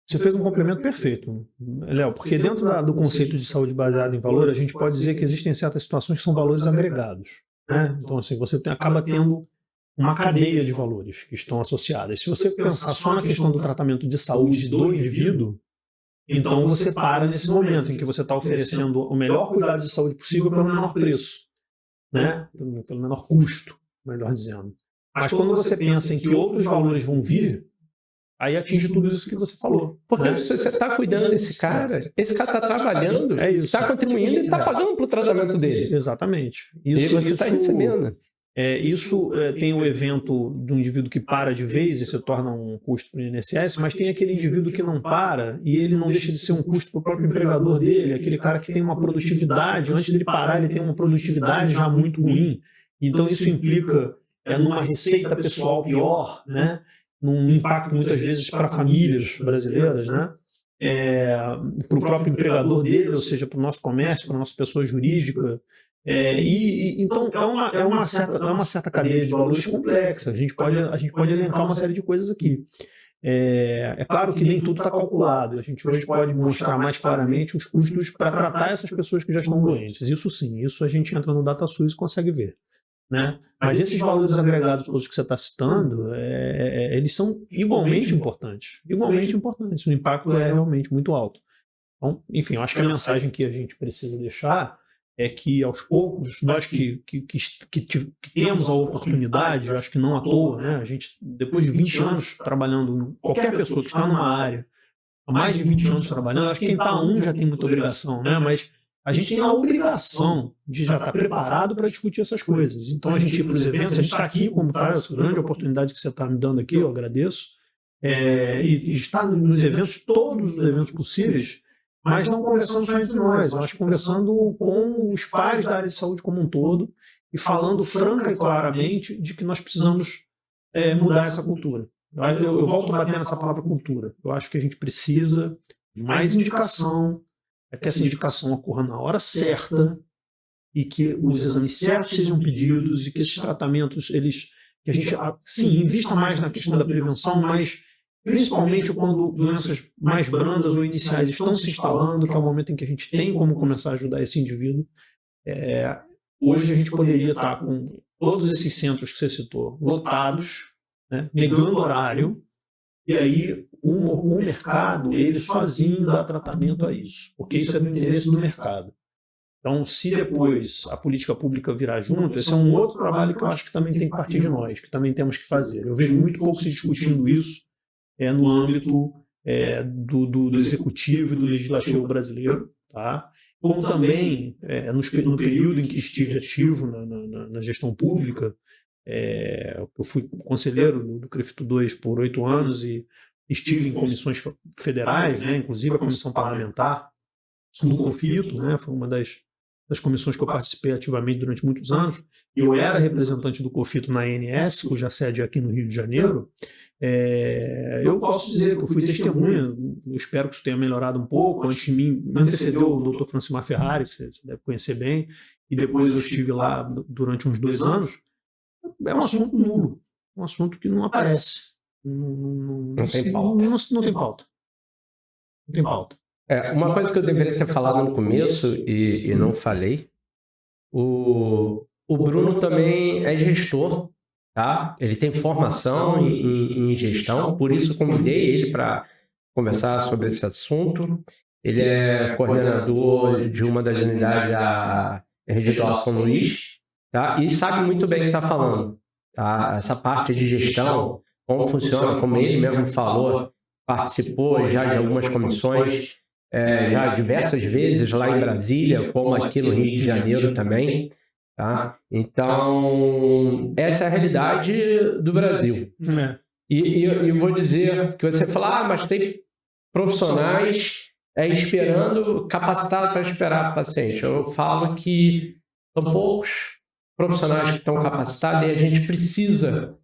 Você fez um complemento perfeito, Léo, porque dentro do conceito de saúde baseada em valor, a gente pode dizer que existem certas situações que são valores agregados, né? Então, assim, você acaba tendo uma cadeia de valores que estão associadas. Se você pensar só na questão do tratamento de saúde do indivíduo, então você para nesse momento em que você está oferecendo o melhor cuidado de saúde possível pelo menor preço, né? Pelo menor custo, melhor dizendo. Mas quando você pensa em que outros valores vão vir, aí atinge tudo isso que você falou. Porque você está cuidando desse cara, esse cara está trabalhando, está contribuindo e está pagando para o tratamento dele. Exatamente. E você está recebendo. Isso tem o evento do indivíduo que para de vez e se torna um custo para o INSS, mas tem aquele indivíduo que não para e ele não deixa de ser um custo para o próprio empregador dele, aquele cara que tem uma produtividade, antes dele parar ele tem uma produtividade já muito ruim. Então isso implica numa receita pessoal pior, né? Num impacto muitas vezes para famílias brasileiras, né? Para o próprio empregador dele, ou seja, para o nosso comércio, para a nossa pessoa jurídica. Então é uma certa cadeia de valores complexa. A gente pode elencar uma série de coisas aqui. É claro que nem tudo está calculado. A gente hoje pode mostrar mais claramente os custos para tratar essas pessoas que já estão doentes. Isso sim, isso a gente entra no DataSUS e consegue ver, né? Mas esses valores agregados todos que você está citando, eles são igualmente importantes. Igualmente importantes. O impacto é realmente muito alto. Então, enfim, eu acho que a mensagem que a gente precisa deixar é que, aos poucos, nós que temos a oportunidade, eu acho que não à toa, né? A gente, depois de 20 anos trabalhando, qualquer pessoa que está numa área, há mais de 20 anos trabalhando, acho que quem está há um já tem muita obrigação, né? Mas a gente tem a obrigação de já estar preparado para discutir essas coisas. Então, a gente ir para os eventos, a gente está aqui, como está essa grande oportunidade que você está me dando aqui, eu agradeço, e estar nos eventos, todos os eventos possíveis, mas não conversando só entre nós, mas conversando com os pares da área de saúde como um todo e falando franca e claramente de que nós precisamos mudar essa cultura. Eu volto a bater nessa palavra cultura. Eu acho que a gente precisa de mais indicação, que essa indicação ocorra na hora certa e que os exames certos sejam pedidos e que esses tratamentos, que a gente, sim, invista mais na questão da prevenção, mas principalmente quando doenças mais brandas ou iniciais estão se instalando, que é o momento em que a gente tem como começar a ajudar esse indivíduo. Hoje a gente poderia estar com todos esses centros que você citou lotados, né, negando horário, e aí o mercado, ele sozinho dá tratamento a isso, porque isso é do interesse do mercado. Então, se depois a política pública virar junto, esse é um outro trabalho que eu acho que também tem que partir de nós, que também temos que fazer. Eu vejo muito pouco se discutindo isso no âmbito do executivo e do legislativo brasileiro. tá? Como também, no período em que estive ativo na gestão pública, eu fui conselheiro do CREFITO 2 por 8 anos e estive em comissões federais, né, inclusive a comissão parlamentar do COFITO, né, foi uma das comissões que eu participei ativamente durante muitos anos, e eu era representante do COFITO na ANS, cuja sede é aqui no Rio de Janeiro. Eu posso dizer que eu fui testemunha, eu espero que isso tenha melhorado um pouco. Antes de mim, me antecedeu o Dr. Francimar Ferrari, que você deve conhecer bem, e depois eu estive lá durante uns 2 anos. É um assunto nulo, um assunto que não aparece. Não tem pauta. Não tem pauta. Não tem pauta. Uma coisa que eu deveria ter falado no começo e não falei, o Bruno também é gestor, tá? Ele tem formação em gestão, por isso convidei ele para conversar sobre esse assunto. Ele é coordenador de uma das unidades da Regional São Luís, tá? E sabe muito bem o que está falando, tá? Essa parte de gestão, como funciona, como ele mesmo falou, participou já de algumas comissões, já diversas vezes lá em Brasília, como aqui no Rio de Janeiro também, tá? Então, essa é a realidade do Brasil. E eu vou dizer que você fala, mas tem profissionais esperando, capacitados para esperar o paciente. Eu falo que são poucos profissionais que estão capacitados e a gente precisa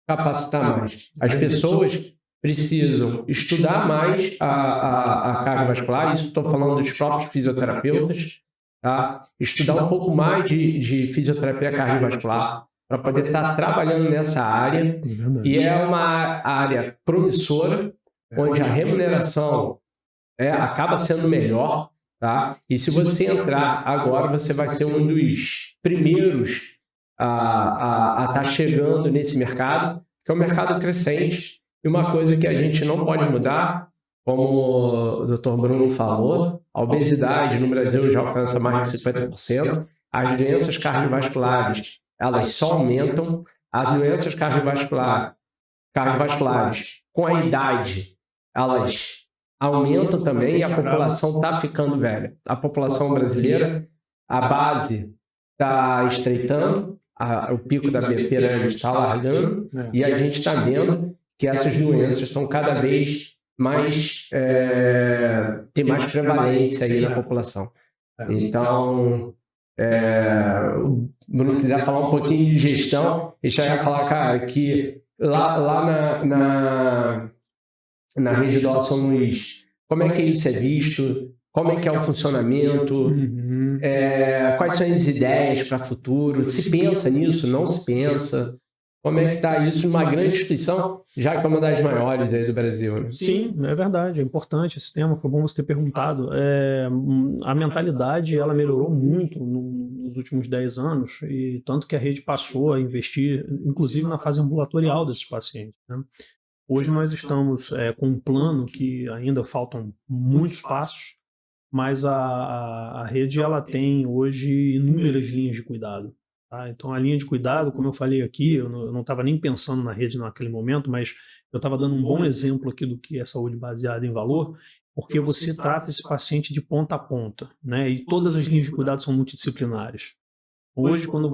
capacitar mais. As pessoas precisam estudar mais a cardiovascular, isso estou falando dos próprios fisioterapeutas, tá? Estudar um pouco mais de fisioterapia cardiovascular para poder estar trabalhando nessa área, e é uma área promissora, onde a remuneração acaba sendo melhor, tá? E se você entrar agora, você vai ser um dos primeiros a estar chegando nesse mercado, que é um mercado crescente. E uma coisa que a gente não pode mudar, como o Dr. Bruno falou, a obesidade no Brasil já alcança mais de 50%. As doenças cardiovasculares, elas só aumentam. As doenças cardiovasculares com a idade, elas aumentam também e a população está ficando velha. A população brasileira, a base está estreitando, o pico da pirâmide está largando, e a gente está vendo que essas doenças estão cada vez mais, tem mais prevalência aí na população. Então, o Bruno quiser falar um pouquinho de gestão, ele já ia falar, cara, que lá na rede do São Luís, como é que isso é visto, como é que é o funcionamento, quais são as ideias para o futuro, se pensa nisso, não se pensa, como é que está isso numa grande instituição, já que é uma das maiores aí do Brasil, né? Sim, é verdade, é importante esse tema, foi bom você ter perguntado. A mentalidade, ela melhorou muito nos últimos 10 anos, e tanto que a rede passou a investir, inclusive na fase ambulatorial desses pacientes, né? Hoje nós estamos com um plano que ainda faltam muitos passos, mas a rede ela tem hoje inúmeras linhas de cuidado. Tá? Então a linha de cuidado, como eu falei aqui, eu não estava nem pensando na rede naquele momento, mas eu estava dando um bom exemplo aqui do que é saúde baseada em valor, porque você trata esse paciente de ponta a ponta, né? E todas as linhas de cuidado são multidisciplinares. Hoje, quando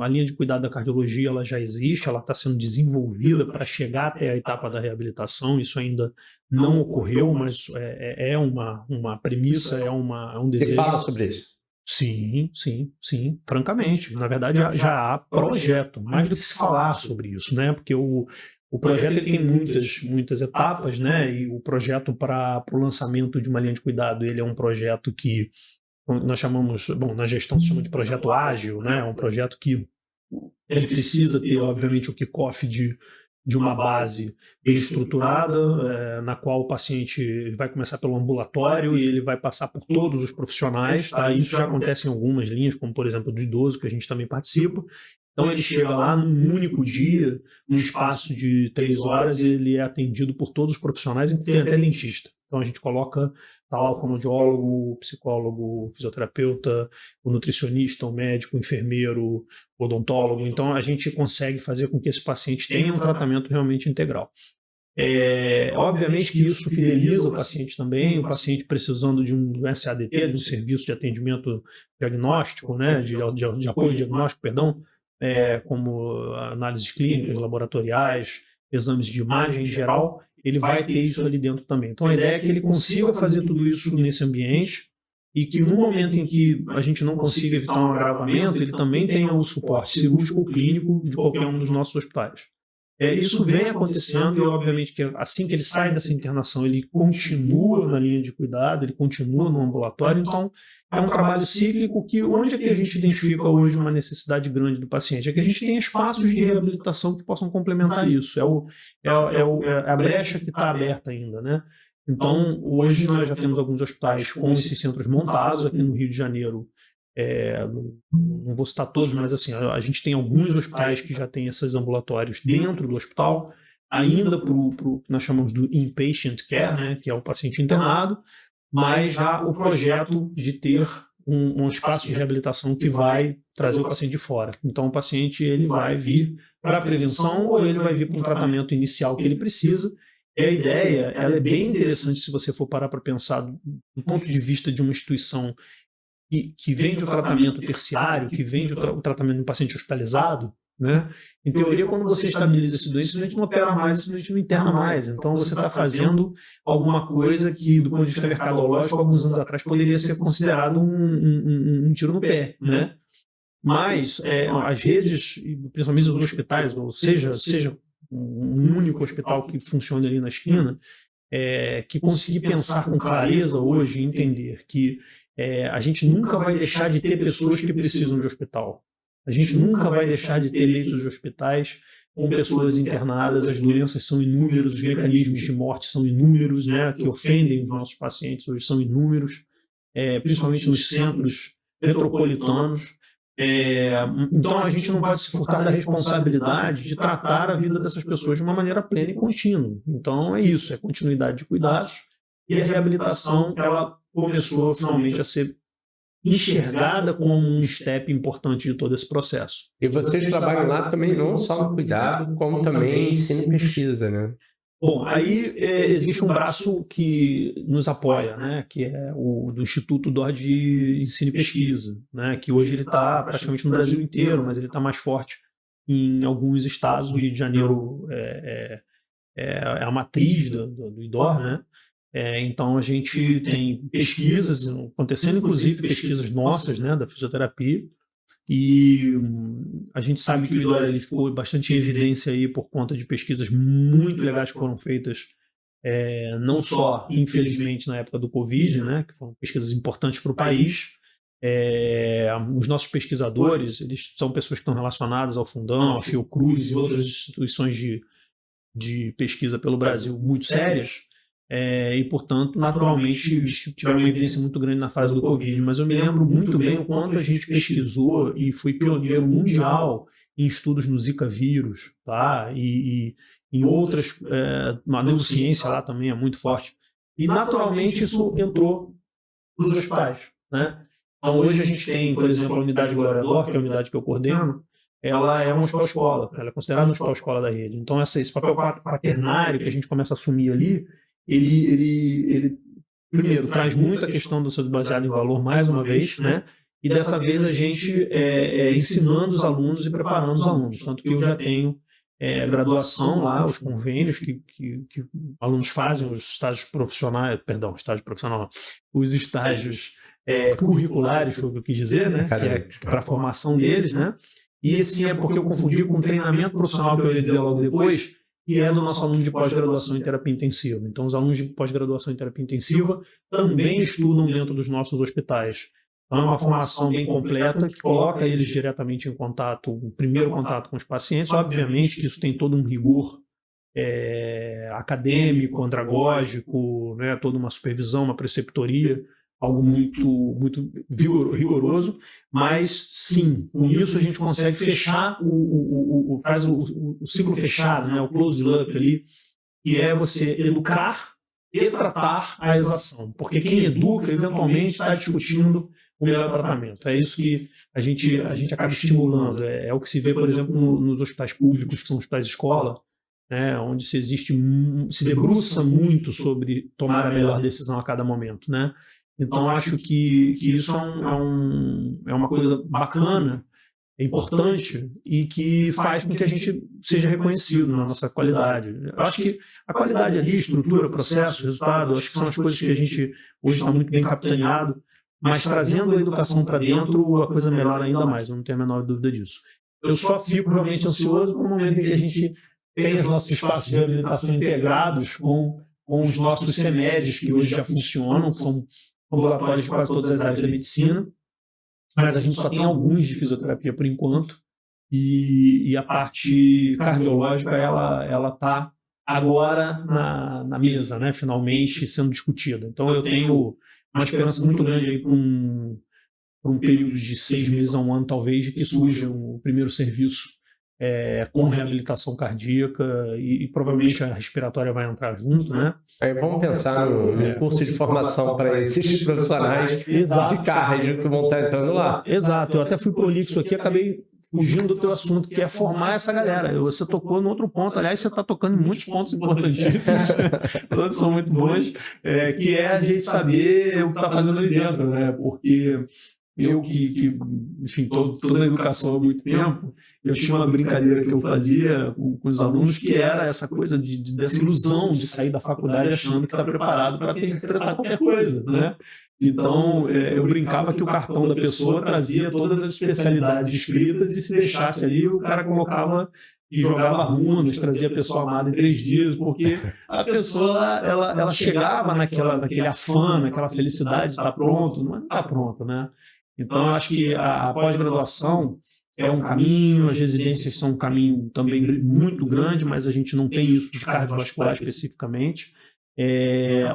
a linha de cuidado da cardiologia ela já existe, ela está sendo desenvolvida para chegar até a etapa da reabilitação, isso ainda não ocorreu, mas é uma premissa, é um desejo. Você fala sobre isso? Sim, francamente. Na verdade, já há projeto, mais do que se falar sobre isso, né? Porque o projeto ele tem muitas etapas, né? E o projeto para o lançamento de uma linha de cuidado, ele é um projeto que nós chamamos, na gestão se chama de projeto ágil, né? É um projeto que ele precisa ter, obviamente, o kickoff de uma base bem estruturada, na qual o paciente vai começar pelo ambulatório e ele vai passar por todos os profissionais, tá? Isso já acontece em algumas linhas, como por exemplo do idoso, que a gente também participa. Então ele chega lá num único dia, num espaço de 3 horas, e ele é atendido por todos os profissionais, tem até dentista. Então a gente coloca lá o fonoaudiólogo, o psicólogo, o fisioterapeuta, o nutricionista, o médico, o enfermeiro, o odontólogo. Então a gente consegue fazer com que esse paciente tenha um tratamento realmente integral. Obviamente que isso fideliza o paciente também, o paciente precisando de um SADT, de um serviço de atendimento diagnóstico, né, de apoio diagnóstico, perdão, como análises clínicas, laboratoriais, exames de imagem em geral, ele vai ter isso ali dentro também. Então a ideia é que ele consiga fazer tudo isso nesse ambiente e que no momento em que a gente não consiga evitar um agravamento, ele também tenha o suporte cirúrgico ou clínico de qualquer um dos nossos hospitais. Isso vem acontecendo e, obviamente, que assim que ele sai dessa internação, ele continua na linha de cuidado, ele continua no ambulatório. Então, é um trabalho cíclico que, onde é que a gente identifica hoje uma necessidade grande do paciente? É que a gente tem espaços de reabilitação que possam complementar isso. É a brecha que está aberta ainda, né? Então, hoje nós já temos alguns hospitais com esses centros montados aqui no Rio de Janeiro. Não vou citar todos, mas assim, a gente tem alguns hospitais que já têm esses ambulatórios dentro do hospital, ainda para o que nós chamamos do inpatient care, né, que é o paciente internado, mas já o projeto de ter um espaço de reabilitação que vai trazer o paciente de fora. Então o paciente ele vai vir para a prevenção ou ele vai vir para um tratamento inicial que ele precisa. E a ideia ela é bem interessante se você for parar para pensar do ponto de vista de uma instituição que vende o tratamento terciário, que vende o tratamento do paciente hospitalizado, né? Em teoria, quando você estabiliza esse doente, esse doente não opera mais, esse doente não interna mais. Então, você está fazendo alguma coisa que, do ponto de vista mercadológico, alguns anos atrás, poderia ser considerado um tiro no pé, né? Mas as redes, principalmente os hospitais, ou seja um único hospital que funcione ali na esquina, que conseguir pensar com clareza hoje e entender que a gente nunca vai deixar de ter pessoas que precisam de hospital. A gente nunca vai deixar de ter leitos de hospitais com pessoas internadas, as doenças são inúmeras, os mecanismos de morte são inúmeros, né, que ofendem os nossos pacientes hoje são inúmeros, principalmente nos centros metropolitanos. Então a gente não pode se furtar da responsabilidade de tratar a vida dessas pessoas de uma maneira plena e contínua. Então é isso, é continuidade de cuidados e a reabilitação ela começou finalmente a ser enxergada como um step importante de todo esse processo. E vocês trabalham lá também não só no cuidado, como também ensino e pesquisa, né? Bom, aí existe um braço que nos apoia, né, que é o do Instituto DOR de Ensino e Pesquisa, né, que hoje ele está praticamente no Brasil inteiro, mas ele está mais forte em alguns estados. O Rio de Janeiro é a matriz do IDOR, né? Então a gente tem pesquisas acontecendo, inclusive pesquisas nossas, né, da fisioterapia, e a gente sabe que o IDOR ele ficou bastante em evidência aí por conta de pesquisas muito legais que foram feitas, não só, infelizmente, na época do Covid, né, que foram pesquisas importantes para o país. Os nossos pesquisadores, eles são pessoas que estão relacionadas ao Fundão, à Fiocruz e outras instituições de pesquisa pelo Brasil muito sérias. E, portanto, naturalmente, tiveram uma evidência muito grande na fase do Covid, mas eu me lembro muito bem o quanto a gente pesquisou e foi pioneiro mundial em estudos no Zika vírus, tá? E em outras, a neurociência lá também é muito forte. E, naturalmente, isso entrou para os hospitais, né? Então, hoje a gente tem, por exemplo, a unidade Glória Dor, que é a unidade que eu coordeno, ela é uma hospital-escola, ela é considerada uma hospital-escola da rede. Então, esse papel quaternário que a gente começa a assumir ali, ele primeiro traz muita questão do seu baseado em valor mais uma vez, né? E dessa vez a gente ensinando os alunos e preparando os alunos, tanto que eu já tenho graduação lá, os convênios que alunos fazem, os estágios profissionais, perdão, estágio profissional não, os estágios curriculares, foi o que eu quis dizer, né? Que é para a formação deles, né? E esse porque eu confundi com treinamento profissional que eu ia dizer logo depois, que é do nosso aluno de pós-graduação em terapia intensiva. Então, os alunos de pós-graduação em terapia intensiva também estudam dentro dos nossos hospitais. Então, é uma formação bem completa que coloca eles diretamente em contato, o primeiro contato com os pacientes. Obviamente que isso tem todo um rigor acadêmico, andragógico, né, toda uma supervisão, uma preceptoria, algo muito rigoroso, mas sim, com isso a gente consegue fechar faz o ciclo fechado, né, o closed loop ali, que é você educar e tratar a exação, porque quem educa eventualmente está discutindo o melhor tratamento. É isso que a gente acaba estimulando, é o que se vê, por exemplo, nos hospitais públicos, que são hospitais de escola, né, onde se debruça muito sobre tomar a melhor decisão a cada momento, né? Então, acho que isso é uma coisa bacana, é importante e que faz com que a gente seja reconhecido na nossa qualidade. Eu acho que a qualidade ali, estrutura, processo, resultado, acho que são as coisas que a gente hoje está muito bem capitaneado, mas trazendo a educação para dentro, a coisa melhora ainda mais, eu não tenho a menor dúvida disso. Eu só fico realmente ansioso para o momento em que a gente tem os nossos espaços de reabilitação integrados com os nossos CEMEDs, que hoje já funcionam, que são ambulatórios de quase todas as áreas da medicina, mas a gente só tem alguns de fisioterapia por enquanto, e a parte cardiológica ela está agora na mesa, né, finalmente sendo discutida. Então eu tenho uma esperança muito grande aí para um período de 6 meses a 1 ano, talvez, que surja o primeiro serviço com reabilitação cardíaca e provavelmente a respiratória vai entrar junto, né? Aí vamos pensar no curso de formação para esses profissionais de cardio que vão estar entrando lá. Exato, eu até fui prolixo aqui, acabei fugindo do teu assunto, que é formar essa galera. Você tocou no outro ponto, aliás, você está tocando em muitos pontos importantíssimos, todos são muito bons, que é a gente saber o que está fazendo ali dentro, né? Porque eu enfim, toda a educação há muito tempo, eu tinha uma brincadeira que eu fazia com os alunos, que era essa coisa dessa ilusão de sair da faculdade achando que está preparado para tratar qualquer coisa, né? Então, eu brincava que o cartão da pessoa trazia todas as especialidades escritas e se deixasse ali, o cara colocava e jogava runas, trazia a pessoa amada em 3 dias, porque a pessoa, ela chegava naquele afã, naquela felicidade de estar pronto, mas não está pronto, né? Então, eu acho que a pós-graduação é um caminho, as residências são um caminho também muito grande, mas a gente não tem isso de cardiovascular especificamente.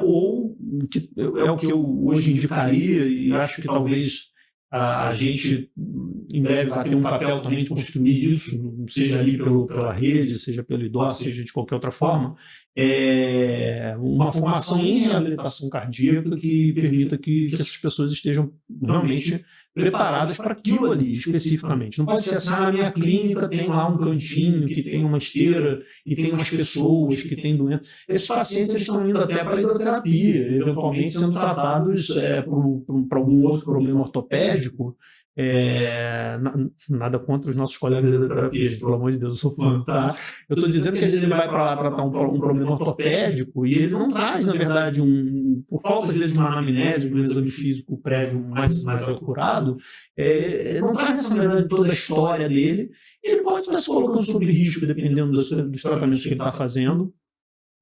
Ou que é o que eu hoje indicaria, e acho que talvez a gente em breve vai ter um papel também de construir isso, seja ali pela rede, seja pelo IDOR, seja de qualquer outra forma, uma formação em reabilitação cardíaca que permita que essas pessoas estejam realmente preparadas para aquilo ali, especificamente. Não pode ser assim, a minha clínica tem lá um cantinho, que tem uma esteira, e tem umas pessoas que têm doença. Esses pacientes estão indo até para a hidroterapia, eventualmente sendo tratados para algum outro problema ortopédico. Nada contra os nossos colegas da hidroterapia, pelo amor de Deus, eu sou fã, tá? Eu estou dizendo que às vezes ele vai para lá tratar um problema ortopédico e ele não traz, na verdade, por falta às vezes de uma anamnese, de um exame físico prévio mais acurado, não traz, na verdade, toda a história dele, e ele pode estar se colocando sob risco, dependendo dos tratamentos que ele está fazendo.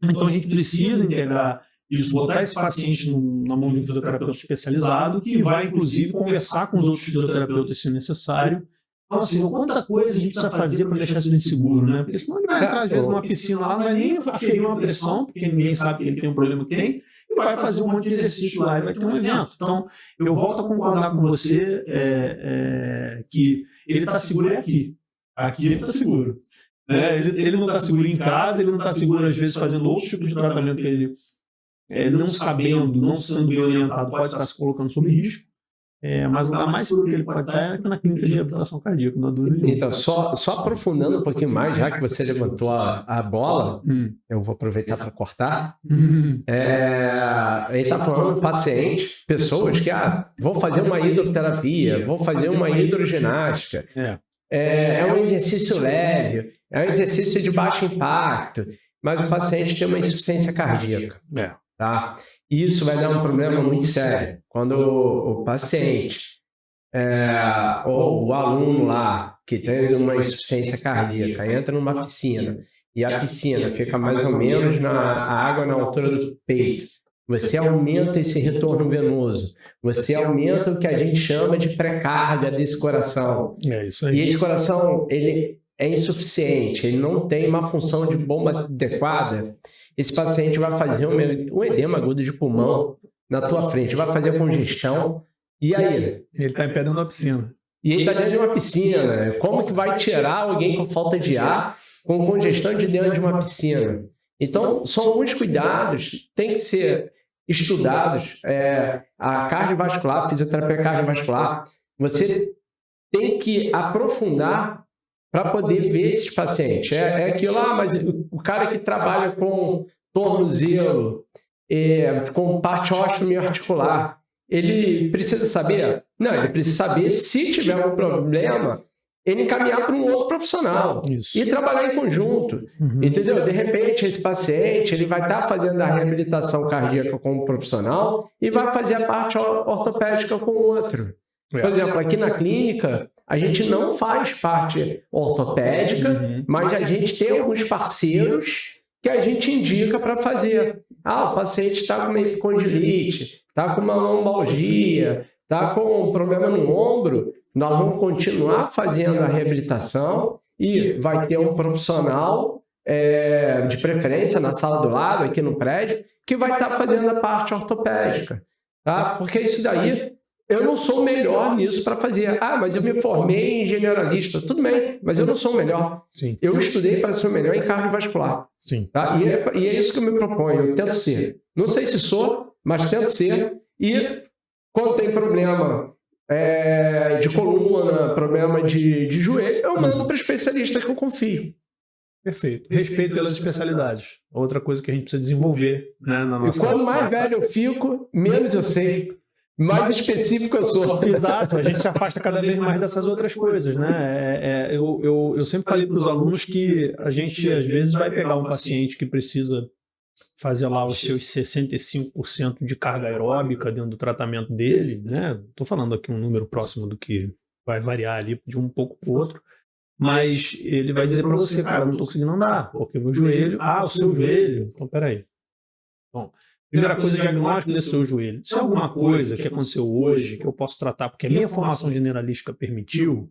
Então a gente precisa integrar isso, botar esse paciente na mão de um fisioterapeuta especializado, que vai, inclusive, conversar com os outros fisioterapeutas, se necessário. Então, assim, quanta coisa a gente precisa fazer para deixar isso bem seguro, né? Porque senão ele vai entrar, às vezes, numa piscina lá, não vai nem aferir uma pressão, porque ninguém sabe que ele tem um problema que tem, e vai fazer um monte de exercício lá e vai ter um evento. Então, eu volto a concordar com você que ele está seguro aqui. Aqui ele está seguro. Ele não está seguro em casa, ele não está seguro, às vezes, fazendo outros tipos de tratamento que ele... não sabendo, não sendo bem orientado, pode estar se colocando sob risco, mas o lugar mais seguro que ele pode estar é na clínica de reabilitação cardíaca, não há dúvida nenhuma. Então, só aprofundando um pouquinho mais, já que você levantou a bola, eu vou aproveitar para cortar. Ele está falando de pacientes, pessoas que vou fazer uma hidroterapia, vou fazer uma hidroginástica. É um exercício leve, é um exercício de baixo impacto, mas o paciente tem uma insuficiência cardíaca. Tá? E isso vai dar um problema muito sério. Quando o paciente ou o aluno lá que tem uma insuficiência cardíaca entra numa piscina e a piscina fica mais ou menos a água na altura do peito, você aumenta esse retorno venoso, você aumenta o que a gente chama de pré-carga desse coração. Isso aí. E esse coração, ele é insuficiente, ele não tem uma função de bomba adequada. Esse paciente vai fazer um edema agudo de pulmão na tua frente, vai fazer congestão, e aí? Ele está em pé dentro da piscina. E ele está dentro de uma piscina. Como que vai tirar alguém com falta de ar, com congestão de dentro de uma piscina? Então, são alguns cuidados que têm que ser estudados. A cardiovascular, a fisioterapia cardiovascular, você tem que aprofundar para poder ver esses pacientes. É aquilo lá, mas o cara que trabalha com tornozelo, com parte osteoarticular, ele precisa saber? Não, ele precisa saber, se tiver um problema, ele encaminhar para um outro profissional. Isso. E trabalhar em conjunto. Entendeu? De repente, esse paciente ele vai estar fazendo a reabilitação cardíaca com um profissional e vai fazer a parte ortopédica com outro. Por exemplo, aqui na clínica, a gente não faz parte ortopédica, mas a gente tem alguns parceiros que a gente indica para fazer. O paciente está com uma epicondilite, está com uma lombalgia, está com um problema no ombro, nós vamos continuar fazendo a reabilitação e vai ter um profissional, de preferência na sala do lado, aqui no prédio, que vai estar fazendo a parte ortopédica. Tá? Porque isso daí, eu não sou o melhor nisso para fazer. Mas eu me formei em generalista. Tudo bem, mas eu não sou o melhor. Sim. Eu estudei para ser o melhor em cardiovascular. Sim. Tá? E é isso que eu me proponho, eu tento ser. Não sei se sou, mas tento ser. E quando tem problema de coluna, problema de joelho, eu mando para especialista que eu confio. Perfeito. Respeito pelas especialidades. Outra coisa que a gente precisa desenvolver, né, na nossa... E quanto mais velho eu fico, menos eu sei. Mais específico eu sou. Exato, a gente se afasta cada vez mais dessas outras coisas, né? Eu sempre falei para os alunos que a gente, às vezes, vai pegar um paciente que precisa fazer lá os seus 65% de carga aeróbica dentro do tratamento dele, né? Estou falando aqui um número próximo do que vai variar ali de um pouco para o outro, mas ele vai dizer para você, cara, não estou conseguindo andar, porque o meu joelho... o seu joelho. Então, peraí. Bom, primeira coisa, diagnóstico desse seu joelho. Se é alguma coisa que aconteceu hoje que eu posso tratar porque a minha formação generalista permitiu,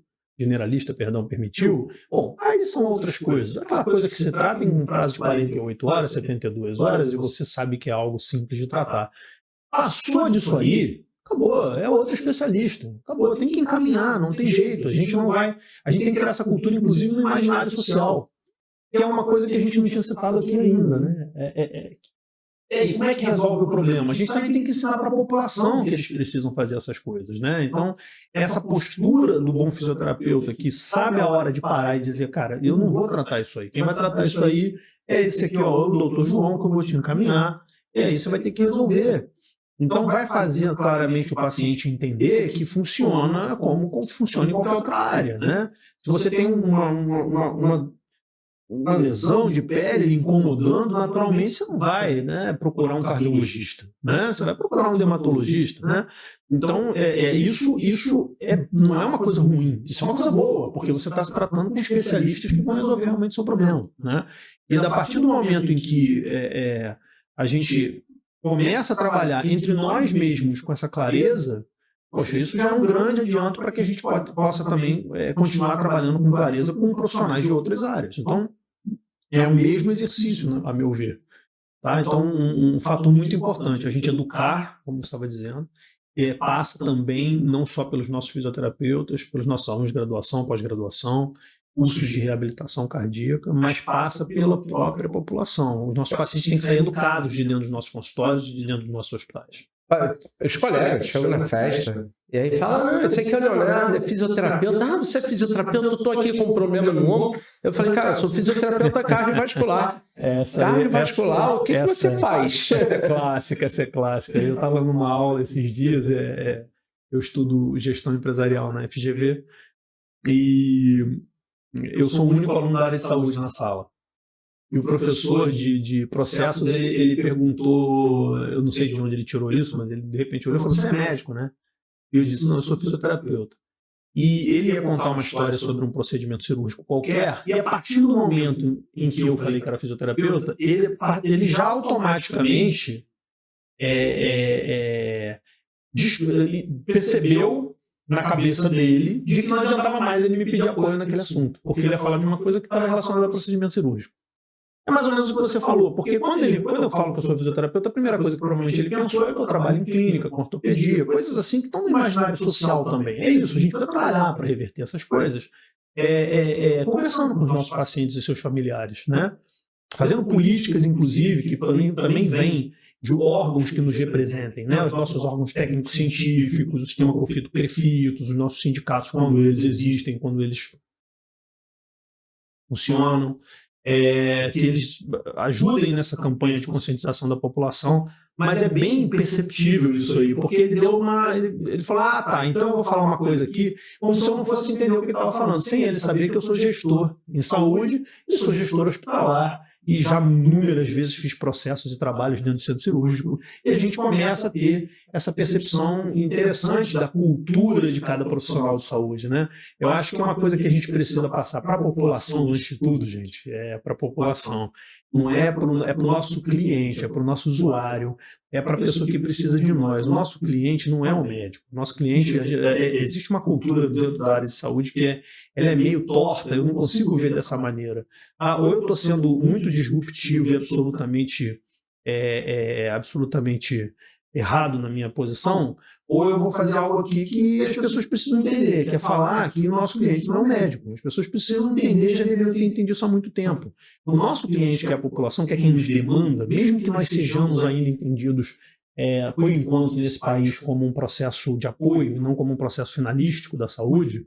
bom, aí são outras coisas. Aquela coisa que você trata em um prazo de 48 horas, 72 horas, e você sabe que é algo simples de tratar. Passou disso aí, acabou, é outro especialista. Acabou, tem que encaminhar, não tem jeito. A gente tem que criar essa cultura, inclusive, no imaginário social, que é uma coisa que a gente não tinha citado aqui ainda, né? E como é que resolve o problema? A gente também tem que ensinar para a população que eles precisam fazer essas coisas, né? Então, essa postura do bom fisioterapeuta que sabe a hora de parar e dizer, cara, eu não vou tratar isso aí. Quem vai tratar isso aí é esse aqui, ó, o doutor João, que eu vou te encaminhar. E aí você vai ter que resolver. Então, vai fazer claramente o paciente entender que funciona como funciona em qualquer outra área, né? Se você tem uma lesão de pele incomodando, naturalmente você não vai, né, procurar um cardiologista, né? Você vai procurar um dermatologista, né? Então, isso não é uma coisa ruim, isso é uma coisa boa, porque você está se tratando com especialistas que vão resolver realmente o seu problema, né? E a partir do momento em que a gente começa a trabalhar entre nós mesmos com essa clareza, poxa, isso já é um grande adianto para que a gente possa também continuar trabalhando com clareza com profissionais de outras áreas. Então, é o mesmo exercício, né, a meu ver. Tá? Então, um fator muito importante, a gente educar, como você estava dizendo, passa também não só pelos nossos fisioterapeutas, pelos nossos alunos de graduação, pós-graduação, cursos de reabilitação cardíaca, mas passa pela própria população. Os nossos pacientes têm que sair educados de dentro dos nossos consultórios, de dentro dos nossos hospitais. Os colegas chegam na festa e aí falam, não, esse aqui é o Leonardo, é fisioterapeuta. Você é fisioterapeuta? Eu estou aqui com um problema no ombro. Eu falei, cara, eu sou fisioterapeuta cardiovascular. Cardiovascular, o que você faz? Essa é clássica. Eu estava numa aula esses dias, eu estudo gestão empresarial na FGV, e eu sou o único aluno da área de saúde na sala. E o professor de processos, ele perguntou, eu não sei de onde ele tirou isso, mas ele de repente olhou e falou, você é médico, né? E eu disse, não, eu sou fisioterapeuta. E ele ia contar uma história sobre um procedimento cirúrgico qualquer, e a partir do momento em que eu falei que era fisioterapeuta, ele já automaticamente percebeu na cabeça dele de que não adiantava mais ele me pedir apoio naquele assunto, porque ele ia falar de uma coisa que estava relacionada ao procedimento cirúrgico. É mais ou menos o que você falou, porque quando eu falo que eu sou fisioterapeuta, a primeira coisa que provavelmente ele pensou é que eu trabalho em clínica, com ortopedia, coisas assim que estão no imaginário social também. É isso, a gente precisa trabalhar para reverter essas coisas, conversando com os nossos pacientes e seus familiares, né? Fazendo políticas, inclusive, que também vêm de órgãos que nos representem, né? Os nossos órgãos técnicos científicos, o sistema COFITO-CREFITOS, os nossos sindicatos, quando eles existem, quando eles funcionam, que eles ajudem nessa campanha de conscientização da população, mas é bem perceptível isso aí, porque ele falou, tá, então eu vou falar uma coisa aqui, como se eu não fosse entender o que ele estava falando, sem ele saber que eu sou gestor em saúde e sou gestor hospitalar, e já inúmeras vezes fiz processos e trabalhos dentro do centro cirúrgico, e a gente começa a ter essa percepção interessante da cultura de cada profissional de saúde, né? Eu acho que é uma coisa que a gente precisa passar para a população antes de tudo, gente, para a população. Não é para o nosso cliente, é para o nosso usuário, é para a pessoa que precisa de nós. O nosso cliente não é o médico. O nosso cliente, existe uma cultura dentro da área de saúde que ela é meio torta, eu não consigo ver dessa maneira. Ou eu estou sendo muito disruptivo e absolutamente errado na minha posição, ou eu vou fazer algo aqui que as pessoas precisam entender, que é falar que o nosso cliente não é um médico. As pessoas precisam entender, já deveriam ter entendido isso há muito tempo. O nosso cliente, que é a população, que é quem nos demanda, mesmo que nós sejamos ainda entendidos, por enquanto, nesse país, como um processo de apoio, e não como um processo finalístico da saúde,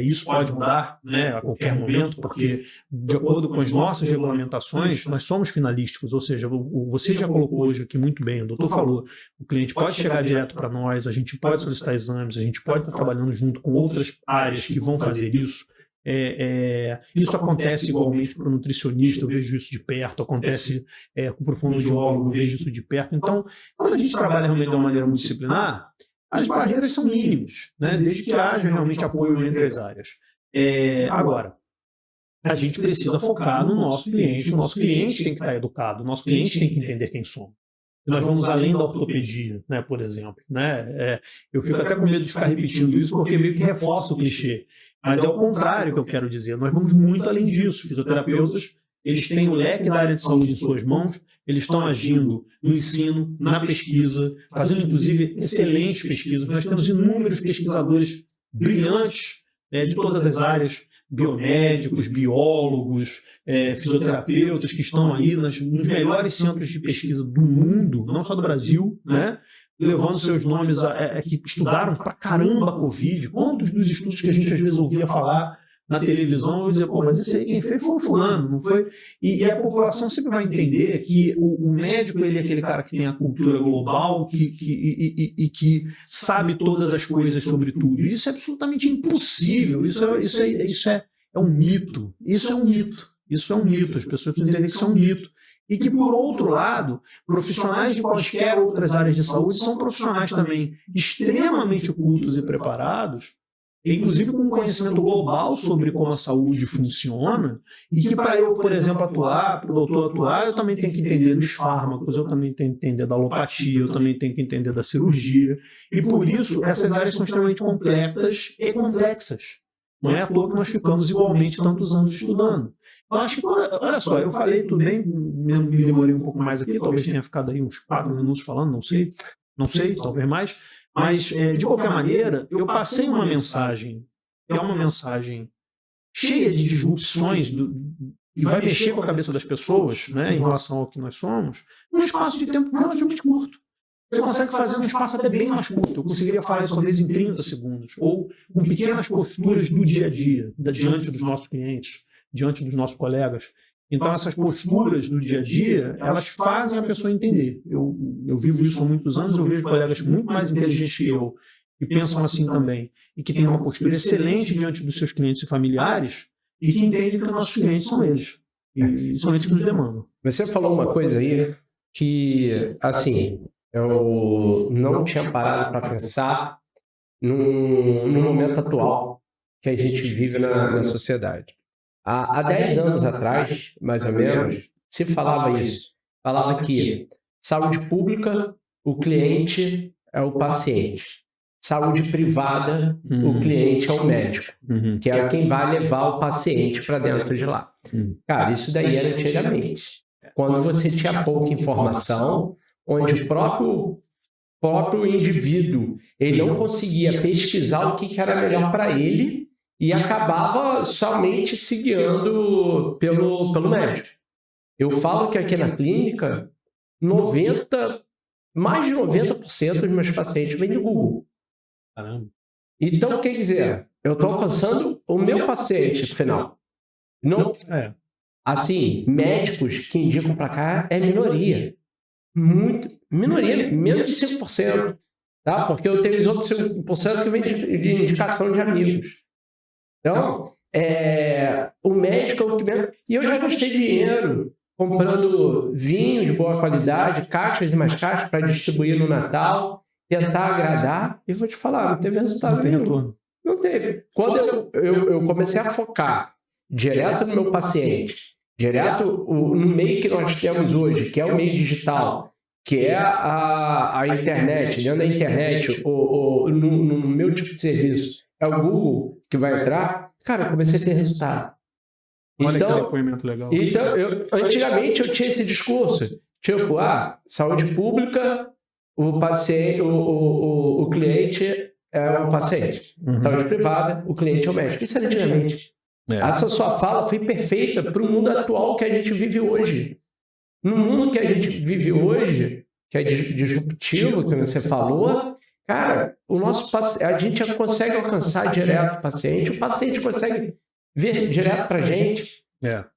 isso pode mudar, né, a qualquer momento, porque, de acordo com as nossas regulamentações, nós somos finalísticos, ou seja, você já colocou hoje aqui muito bem, o doutor falou, o cliente pode chegar direto para nós, a gente pode solicitar exames, a gente pode estar trabalhando junto com outras áreas que vão fazer isso. Isso acontece igualmente para o nutricionista, eu vejo isso de perto, acontece para o fonoaudiólogo, eu vejo isso de perto. Então, quando a gente trabalha realmente de uma maneira multidisciplinar, as barreiras são mínimas, né? Desde que haja realmente apoio entre as áreas. Agora, a gente precisa focar no nosso cliente, o nosso cliente tem que estar educado, o nosso cliente tem que entender quem somos. E nós vamos além da ortopedia, né, por exemplo. Né? Eu fico até com medo de ficar repetindo isso, porque meio que reforça o clichê. Mas é o contrário que eu quero dizer, nós vamos muito além disso. Fisioterapeutas, eles têm o leque da área de saúde em suas mãos, eles estão agindo no ensino, na pesquisa, fazendo inclusive excelentes pesquisas. Nós temos inúmeros pesquisadores brilhantes de todas as áreas, biomédicos, biólogos, fisioterapeutas que estão aí nos melhores centros de pesquisa do mundo, não só do Brasil, né? Levando seus nomes que estudaram pra caramba a Covid. Quantos dos estudos que a gente às vezes ouvia falar na televisão, eu dizia, mas esse aí quem fez foi o fulano, não foi? E a população sempre vai entender que o médico ele é aquele cara que tem a cultura global e que sabe todas as coisas sobre tudo. Isso é absolutamente impossível. Isso é um mito. Isso é um mito. Isso é um mito. As pessoas precisam entender que isso é um mito. E que, por outro lado, profissionais de quaisquer outras áreas de saúde são profissionais também extremamente cultos e preparados, inclusive com conhecimento global sobre como a saúde funciona, e que para eu, por exemplo, atuar, para o doutor atuar, eu também tenho que entender dos fármacos, eu também tenho que entender da alopatia, eu também tenho que entender da cirurgia, e por isso essas áreas são extremamente completas e complexas. Não é à toa que nós ficamos igualmente tantos anos estudando. Eu acho que, olha só, eu falei tudo bem, me demorei um pouco mais aqui, talvez tenha ficado aí uns 4 minutos falando, não sei, talvez mais, mas de qualquer maneira, eu passei uma mensagem, que é uma mensagem cheia de disrupções, que vai mexer com a cabeça das pessoas, né, em relação ao que nós somos, num espaço de tempo relativamente curto. Você consegue fazer num espaço até bem mais curto. Eu conseguiria falar isso talvez em 30 segundos, ou com pequenas posturas do dia a dia, diante dos nossos clientes, diante dos nossos colegas. Então, essas posturas do dia a dia, elas fazem a pessoa entender. Eu vivo isso há muitos anos, eu vejo colegas muito mais inteligentes que eu, que pensam assim também, e que têm uma postura excelente diante dos seus clientes e familiares, e que entendem que os nossos clientes são eles. E são eles que nos demandam. Você falou uma coisa aí que, assim, eu não tinha parado para pensar no momento atual que a gente vive na sociedade. Há 10 anos atrás, mais ou menos, se falava isso. Falava que saúde pública, o cliente é o paciente. Saúde privada, o cliente é o médico, que é quem vai levar o paciente para dentro de lá. Cara, isso daí era antigamente. Quando você tinha pouca informação, onde o próprio indivíduo ele não conseguia pesquisar o que era melhor para ele, e acabava somente se guiando pelo médico. Eu falo que aqui na clínica, mais de 90% dos meus pacientes vêm do Google. Caramba. Então, quer dizer, eu estou alcançando o meu paciente final. Não, assim, médicos que indicam para cá é minoria. Minoria, menos de 5%. Tá? Porque eu tenho os outros 5% que vem de indicação de amigos. Então, o médico é o que mesmo. E eu já gastei dinheiro comprando vinho de boa qualidade, caixas e mais caixas para distribuir no Natal, tentar agradar, e vou te falar, não teve resultado nenhum. Não teve. Quando eu comecei a focar direto no meu paciente, direto no meio que nós temos hoje, que é o meio digital, que é a internet, dentro da internet, no meu tipo de serviço, é o Google que vai entrar, cara, eu comecei a ter resultado. Olha que depoimento legal. Então, antigamente eu tinha esse discurso, tipo, saúde pública, o paciente, o cliente é o paciente. Saúde privada, o cliente é o médico. Isso era antigamente. Essa sua fala foi perfeita para o mundo atual que a gente vive hoje. No mundo que a gente vive hoje, que é disruptivo, que você falou, cara, a gente já consegue alcançar direto o paciente consegue ver direto para a gente.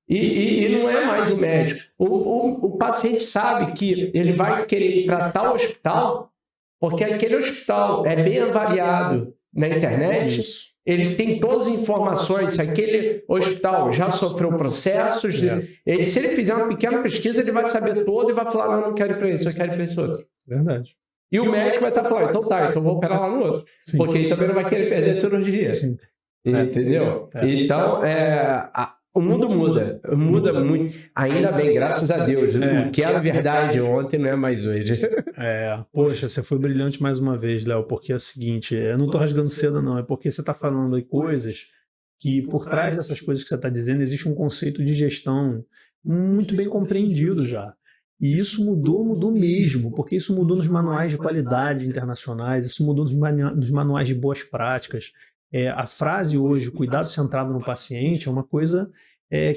E não é mais o médico. O paciente sabe que ele vai querer tratar o hospital porque aquele hospital é bem avaliado na internet. Ele tem todas as informações, se aquele hospital já sofreu processos. Se ele fizer uma pequena pesquisa, ele vai saber todo e vai falar, não quero ir para isso, eu quero ir para esse outro. Verdade. E o médico vai estar falando, então vou operar lá no outro. Sim. Porque ele também não vai querer perder a cirurgia. Sim. Entendeu? Então, o mundo muda muito. Ainda bem, graças a Deus. O que era verdade ontem não é mais hoje. Poxa, você foi brilhante mais uma vez, Léo, porque é o seguinte, eu não tô rasgando seda não, é porque você tá falando aí coisas que por trás dessas coisas que você tá dizendo existe um conceito de gestão muito bem compreendido já. E isso mudou mesmo, porque isso mudou nos manuais de qualidade internacionais, isso mudou nos manuais de boas práticas. A frase hoje, cuidado centrado no paciente, é uma coisa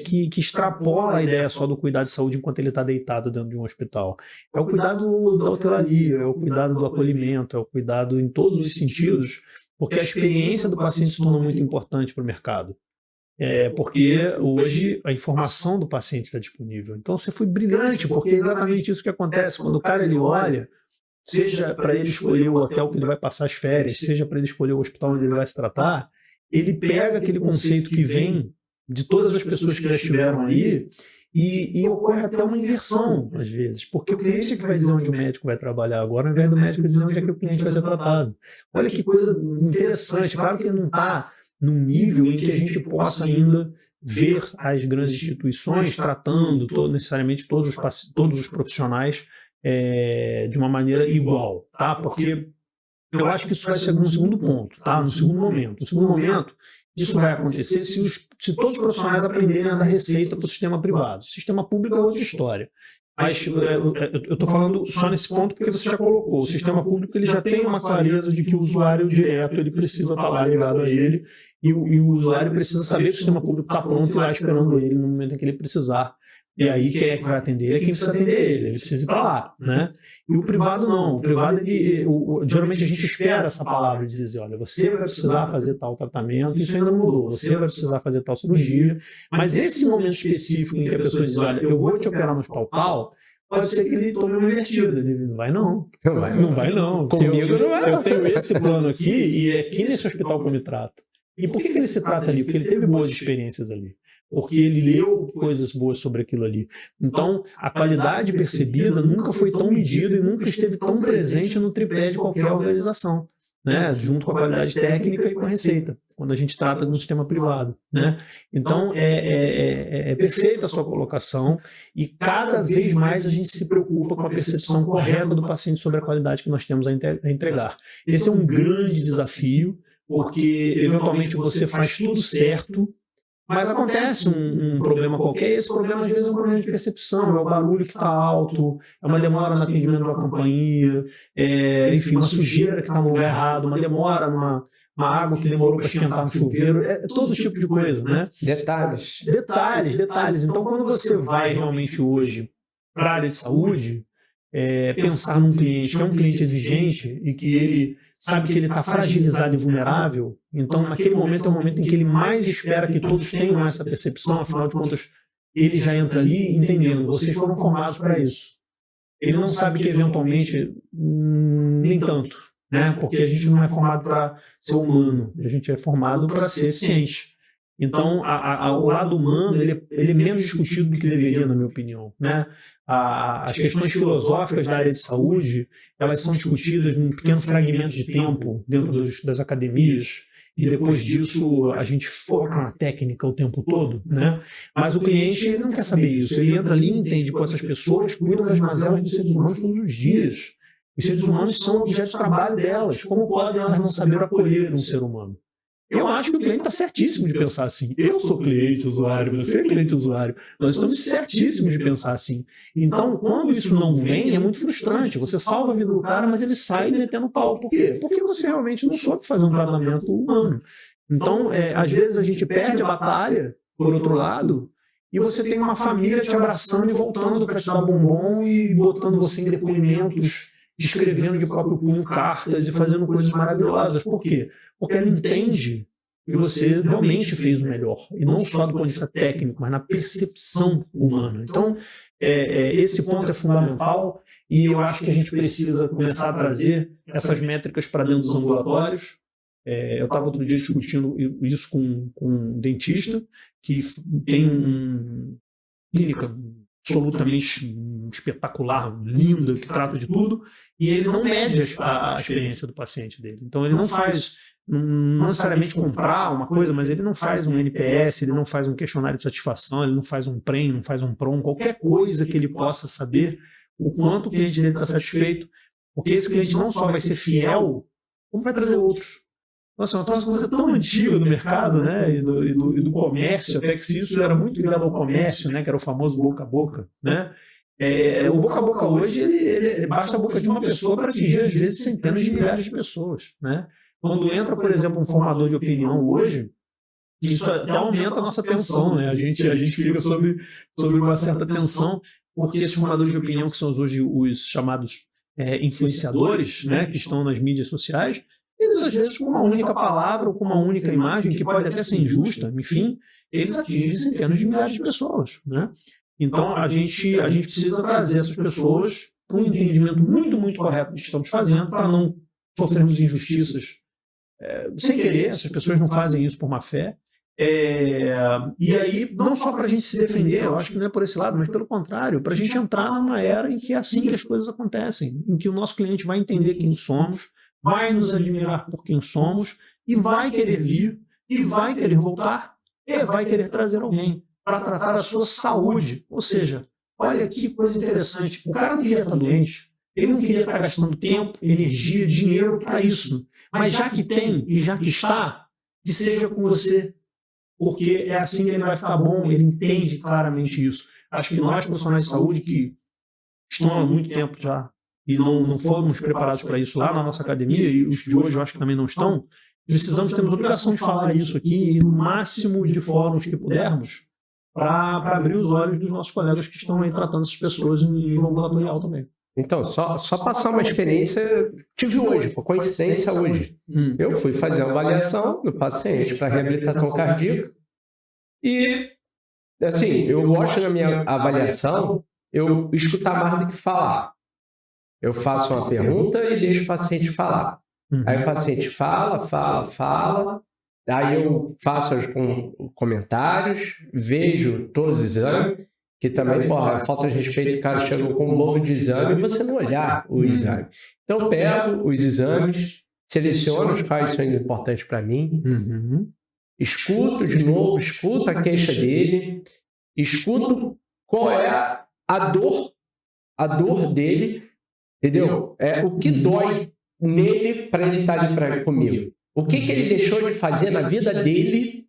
que extrapola a ideia só do cuidado de saúde enquanto ele está deitado dentro de um hospital. É o cuidado da hotelaria, é o cuidado do acolhimento, é o cuidado em todos os sentidos, porque a experiência do paciente se tornou muito importante para o mercado. Porque hoje a informação do paciente está disponível. Então você foi brilhante, porque é exatamente isso que acontece. Quando o cara ele olha, seja para ele escolher o hotel que ele vai passar as férias, seja para ele escolher o hospital onde ele vai se tratar, ele pega aquele conceito que vem de todas as pessoas que já estiveram aí e ocorre até uma inversão, às vezes, porque o cliente é que vai dizer onde o médico vai trabalhar agora, ao invés do médico dizer onde é que o cliente vai ser tratado. Olha que coisa interessante. Claro que não está num nível em que a gente possa ainda ver as grandes instituições tratando necessariamente todos os profissionais de uma maneira igual, tá? Porque eu acho que isso vai ser no segundo ponto, tá? No segundo momento. No segundo momento, isso vai acontecer se todos os profissionais aprenderem a dar receita para o sistema privado. O sistema público é outra história. Mas eu estou falando só nesse ponto porque você já colocou. O sistema público ele já tem uma clareza de que o usuário direto ele precisa estar lá ligado a ele e o usuário precisa saber que o sistema público está pronto e lá esperando ele no momento em que ele precisar. E aí quem é que vai atender? É quem precisa atender ele precisa ir para lá, né? E o privado não. O privado, geralmente a gente espera essa palavra de dizer, olha, você vai precisar fazer tal tratamento, isso ainda não mudou, você vai precisar fazer tal cirurgia, mas esse momento específico em que a pessoa diz, olha, eu vou te operar no hospital tal, pode ser que ele tome uma invertida. Ele não vai não. Não vai não. Comigo não vai não. Eu tenho esse plano aqui e é aqui nesse hospital que eu me trato. E por que ele se trata ali? Porque ele teve boas experiências ali. Porque ele leu coisas boas sobre aquilo ali. Então, a qualidade percebida nunca foi tão medida e nunca esteve tão presente no tripé de qualquer organização, né? Junto com a qualidade técnica e com a receita, quando a gente trata de um sistema privado, né? Então, é perfeita a sua colocação e cada vez mais a gente se preocupa com a percepção correta do paciente sobre a qualidade que nós temos a entregar. Esse é um grande desafio, porque eventualmente você faz tudo certo, mas acontece um problema qualquer, e esse problema às vezes é um problema de percepção, é o barulho que está alto, é uma demora no atendimento da campainha, enfim, uma sujeira que está no lugar errado, uma demora numa água que demorou para esquentar no chuveiro, todo tipo de coisa, né? Detalhes. Detalhes. Então, quando você vai realmente hoje para a área de saúde, pensar num cliente que é um cliente exigente e que ele sabe que ele está fragilizado e vulnerável, então naquele momento é o momento em que ele mais espera que todos tenham essa percepção, afinal de contas, ele já entra ali entendendo, vocês foram formados para isso. Ele não sabe que eventualmente nem tanto, né? Porque a gente não é formado para ser humano, a gente é formado para ser ciente. Então, o lado humano ele é menos discutido do que deveria, na minha opinião, né? As questões filosóficas da área de saúde, elas são discutidas num pequeno fragmento de tempo dentro das academias, e depois disso a gente foca na técnica o tempo todo, né? Mas o cliente ele não quer saber isso, ele entra ali e entende, pô, essas pessoas cuidam das mazelas dos seres humanos todos os dias. Os seres humanos são objeto de trabalho delas, como podem elas não saber acolher um ser humano? Eu acho que o cliente está certíssimo de pensar assim. Eu sou cliente usuário, você é cliente usuário. Nós estamos certíssimos de pensar assim. Então, quando isso não vem, é muito frustrante. Você salva a vida do cara, mas ele sai metendo pau. Por quê? Porque você realmente não soube fazer um tratamento humano. Então, às vezes a gente perde a batalha, por outro lado, e você tem uma família te abraçando e voltando para te dar bombom e botando você em depoimentos, escrevendo de próprio punho cartas e fazendo coisas maravilhosas. Por quê? Porque ela entende que você realmente fez o melhor. E não só do ponto de vista técnico, mas na percepção humana. Então, esse ponto é fundamental e eu acho que a gente precisa começar a trazer essas métricas para dentro dos ambulatórios. Eu estava outro dia discutindo isso com um dentista que tem uma clínica absolutamente espetacular, linda, que trata de tudo, e ele não mede a experiência do paciente dele. Então ele não faz, não necessariamente comprar uma coisa, mas ele não faz um NPS, ele não faz um questionário de satisfação, ele não faz um PREM, não faz um PROM, qualquer coisa que ele possa saber o quanto o cliente dele está satisfeito, porque esse cliente não só vai ser fiel, como vai trazer outros. Nossa, uma coisa tão antiga do mercado, né, e do comércio, até que isso era muito ligado ao comércio, né, que era o famoso boca a boca, né? O boca a boca hoje, ele basta a boca de uma pessoa para atingir, às vezes, centenas de milhares de pessoas, né? Quando entra, por exemplo, um formador de opinião hoje, isso até aumenta a nossa tensão, né? A gente fica sobre uma certa tensão, porque esses formadores de opinião, que são hoje os chamados influenciadores, né, que estão nas mídias sociais, eles, às vezes, com uma única palavra ou com uma única imagem, que pode até ser injusta, enfim, eles atingem centenas de milhares de pessoas, né? Então, a gente precisa trazer essas pessoas para um entendimento muito, muito correto do que estamos fazendo, para não sofrermos injustiças sem querer. Essas pessoas não fazem isso por má fé. E aí, não só para a gente se defender, eu acho que não é por esse lado, mas pelo contrário, para a gente entrar numa era em que é assim que as coisas acontecem, em que o nosso cliente vai entender quem somos, vai nos admirar por quem somos e vai querer vir, e vai querer voltar, e vai querer trazer alguém para tratar a sua saúde. Ou seja, olha que coisa interessante, o cara não queria estar doente, ele não queria estar gastando tempo, energia, dinheiro para isso, mas já que tem e já que está, que seja com você, porque é assim que ele vai ficar bom, ele entende claramente isso. Acho que nós, profissionais de saúde, que estão há muito tempo já, e não fomos preparados para isso lá na nossa academia, e os de hoje eu acho que também não estão, temos obrigação de falar isso aqui, e no máximo de fóruns que pudermos, para abrir os olhos dos nossos colegas que estão aí tratando essas pessoas em nível ambulatorial também. Então, só passar uma experiência, tive hoje, por coincidência hoje. Eu fui fazer a avaliação do paciente para reabilitação cardíaca e, assim, eu gosto na minha avaliação, eu escutar mais do que falar. Eu faço uma pergunta e deixo o paciente falar. Aí o paciente fala, aí eu faço os comentários, vejo todos os exames, que também, porra, falta de respeito, o cara chegou com um monte de exame e você não olhar o exame. Então eu pego os exames, seleciono os quais são importantes para mim, escuto de novo, escuto a queixa dele, escuto qual é a dor dele, entendeu? O que dói nele para ele estar ali comigo. O que ele deixou de fazer na vida dele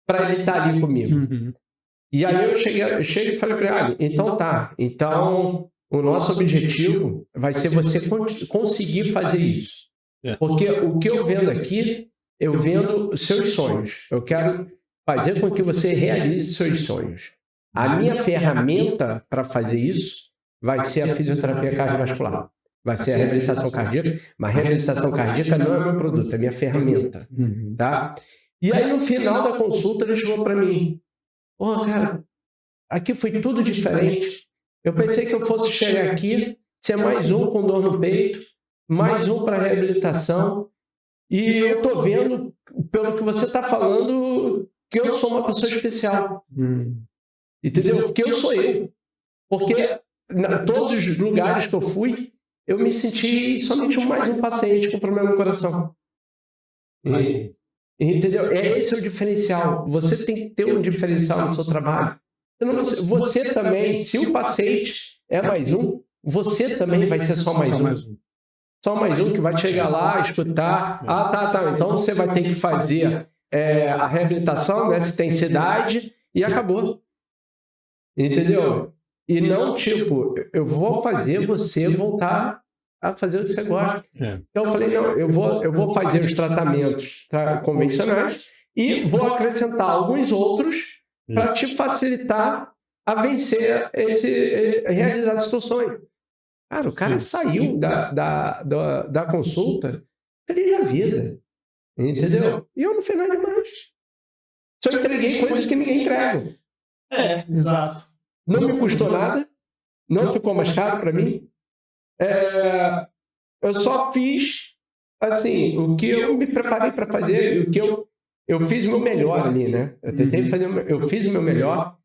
para ele estar ali comigo. E aí eu chego e falei para ele, então tá, então o nosso objetivo vai ser você conseguir fazer isso. Porque o que eu vendo aqui, eu vendo os seus sonhos. Eu quero fazer com que você realize seus sonhos. A minha ferramenta para fazer isso vai ser a fisioterapia cardiovascular, vai ser a reabilitação cardíaca, mas a reabilitação cardíaca não é meu produto, é minha ferramenta, tá? E aí, no final da consulta, ele chegou para mim, cara, aqui foi tudo diferente. Eu pensei que eu fosse chegar aqui, ser mais um com dor no peito, mais um para reabilitação, e eu tô vendo, pelo que você está falando, que eu sou uma pessoa especial. Entendeu? Porque eu sou eu. Porque em todos os lugares que eu fui, eu me senti somente mais um paciente com problema no coração. Entendeu? Esse é o diferencial. Você tem que ter um diferencial no seu trabalho. Você também, se o paciente é mais um, você também vai ser só mais um. Só mais um que vai chegar lá, escutar. Tá. Então você vai ter que fazer a reabilitação, né? Se tem cidade, e acabou. Entendeu? E não, tipo, eu vou fazer você voltar a fazer o que você gosta. Então eu falei, não, eu vou fazer os tratamentos convencionais e vou acrescentar alguns outros para te facilitar a vencer realizar esse teu sonho. Cara, o cara saiu da consulta feliz da vida. Entendeu? E eu não fiz nada demais. Só entreguei coisas que ninguém entrega. Exato. Não me custou nada, não ficou mais caro para mim. Eu só fiz, assim, o que eu me preparei para fazer, o que eu fiz o meu melhor ali, né? Eu tentei fazer, eu fiz o meu melhor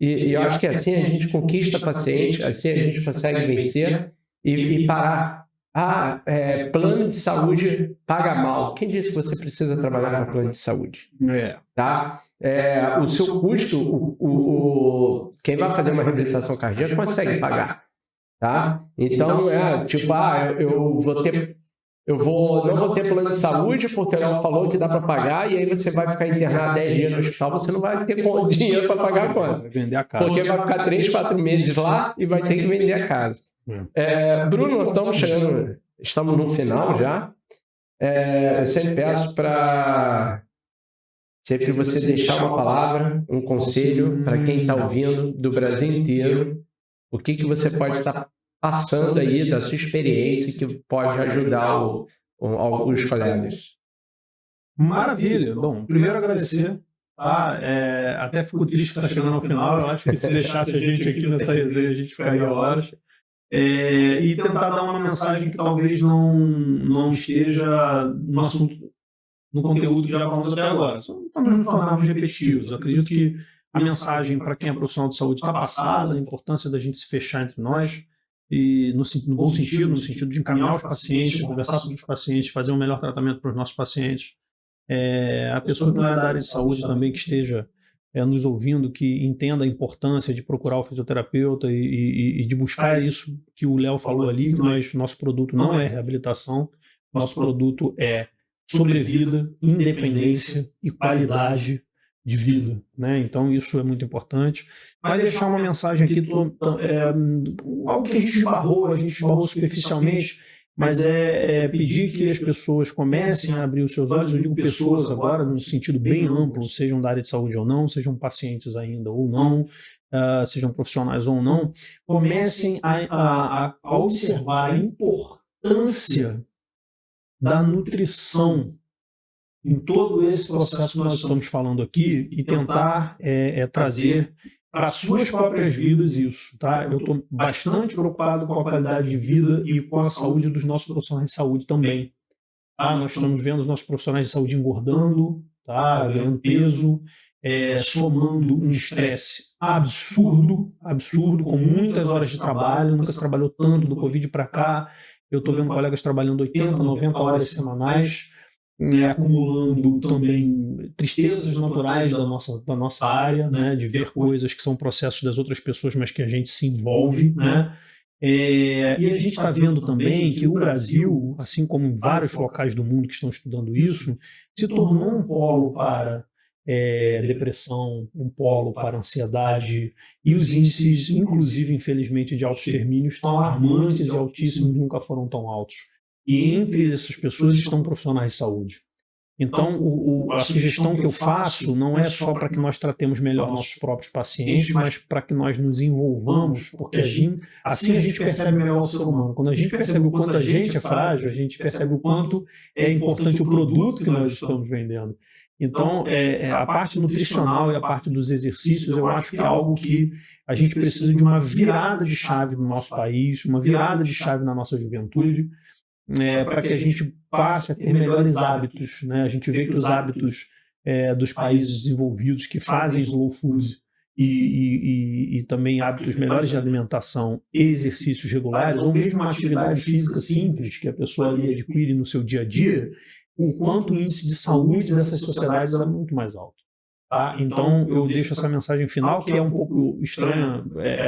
e eu acho que assim a gente conquista paciente, assim a gente consegue vencer e parar. Plano de saúde paga mal. Quem disse que você precisa trabalhar com plano de saúde? Tá? O seu custo, quem vai fazer uma reabilitação cardíaca consegue pagar. Tá? Então, eu não vou ter plano de saúde porque ela falou que dá para pagar e aí você vai ficar internado 10 dias no hospital, você não vai ter dinheiro para pagar a conta. Vender a casa. Porque vai ficar 3, 4 meses lá e vai ter que vender a casa. Bruno, estamos no final já. Eu sempre peço para sempre você deixar uma palavra, um conselho para quem está ouvindo do Brasil inteiro. O que você pode estar passando aí da sua experiência que pode ajudar os colegas? Maravilha. Bom, primeiro agradecer. Até fico triste que está chegando ao final. Eu acho que se deixasse a gente aqui nessa resenha, a gente ficaria horas. E tentar dar uma mensagem que talvez não esteja no assunto, no conteúdo que já falamos até agora. Só para não nos tornarmos repetitivos. Eu acredito que a mensagem para quem é profissional de saúde está passada, a importância da gente se fechar entre nós, e no bom sentido, no sentido de encaminhar os pacientes, conversar com os pacientes, fazer um melhor tratamento para os nossos pacientes. A pessoa que não é da área de saúde também, que esteja nos ouvindo, que entenda a importância de procurar o fisioterapeuta e de buscar isso que o Léo falou ali, que nosso produto não é reabilitação, nosso produto é sobrevida, independência e qualidade de vida, né? Então isso é muito importante. Vai deixar uma mensagem aqui, algo que a gente esbarrou superficialmente, mas pedir que as pessoas comecem a abrir os seus olhos. Eu digo pessoas agora, num sentido bem amplo, sejam da área de saúde ou não, sejam pacientes ainda ou não, sejam profissionais ou não, comecem a observar a importância da nutrição em todo esse processo que nós estamos falando aqui e tentar trazer para as suas próprias vidas isso, tá? Eu estou bastante preocupado com a qualidade de vida e com a saúde dos nossos profissionais de saúde também. Tá? Nós estamos vendo os nossos profissionais de saúde engordando, tá? Ganhando peso, somando um estresse absurdo, com muitas horas de trabalho. Nunca se trabalhou tanto do Covid para cá. Eu estou vendo colegas trabalhando 80, 90 horas semanais, acumulando também tristezas naturais da nossa área, né, de ver coisas que são processos das outras pessoas, mas que a gente se envolve, né? E a gente está vendo também que o Brasil, assim como em vários locais do mundo que estão estudando isso, se tornou um polo para depressão, um polo para ansiedade, e os índices, inclusive, infelizmente, de autoextermínio estão alarmantes e altíssimos, nunca foram tão altos. E entre essas pessoas estão profissionais de saúde. Então, a sugestão que eu faço não é só para que nós tratemos melhor nossos próprios pacientes, mas para que nós nos envolvamos, porque assim a gente percebe melhor o ser humano. Quando a gente percebe o quanto a gente é frágil, a gente percebe o quanto é importante o produto que nós estamos vendendo. Então, a parte nutricional e a parte dos exercícios, eu acho que é algo que a gente precisa de uma virada de chave no nosso país, uma virada de chave na nossa juventude, para que a gente passe a ter melhores hábitos, né? A gente vê que os hábitos dos países desenvolvidos que fazem slow food e também hábitos melhores de alimentação e exercícios regulares, ou mesmo uma atividade física simples que a pessoa ali adquire no seu dia a dia, o quanto o índice de saúde dessas sociedades é muito mais alto. Tá? Então, eu deixo essa mensagem final, que é um pouco estranha,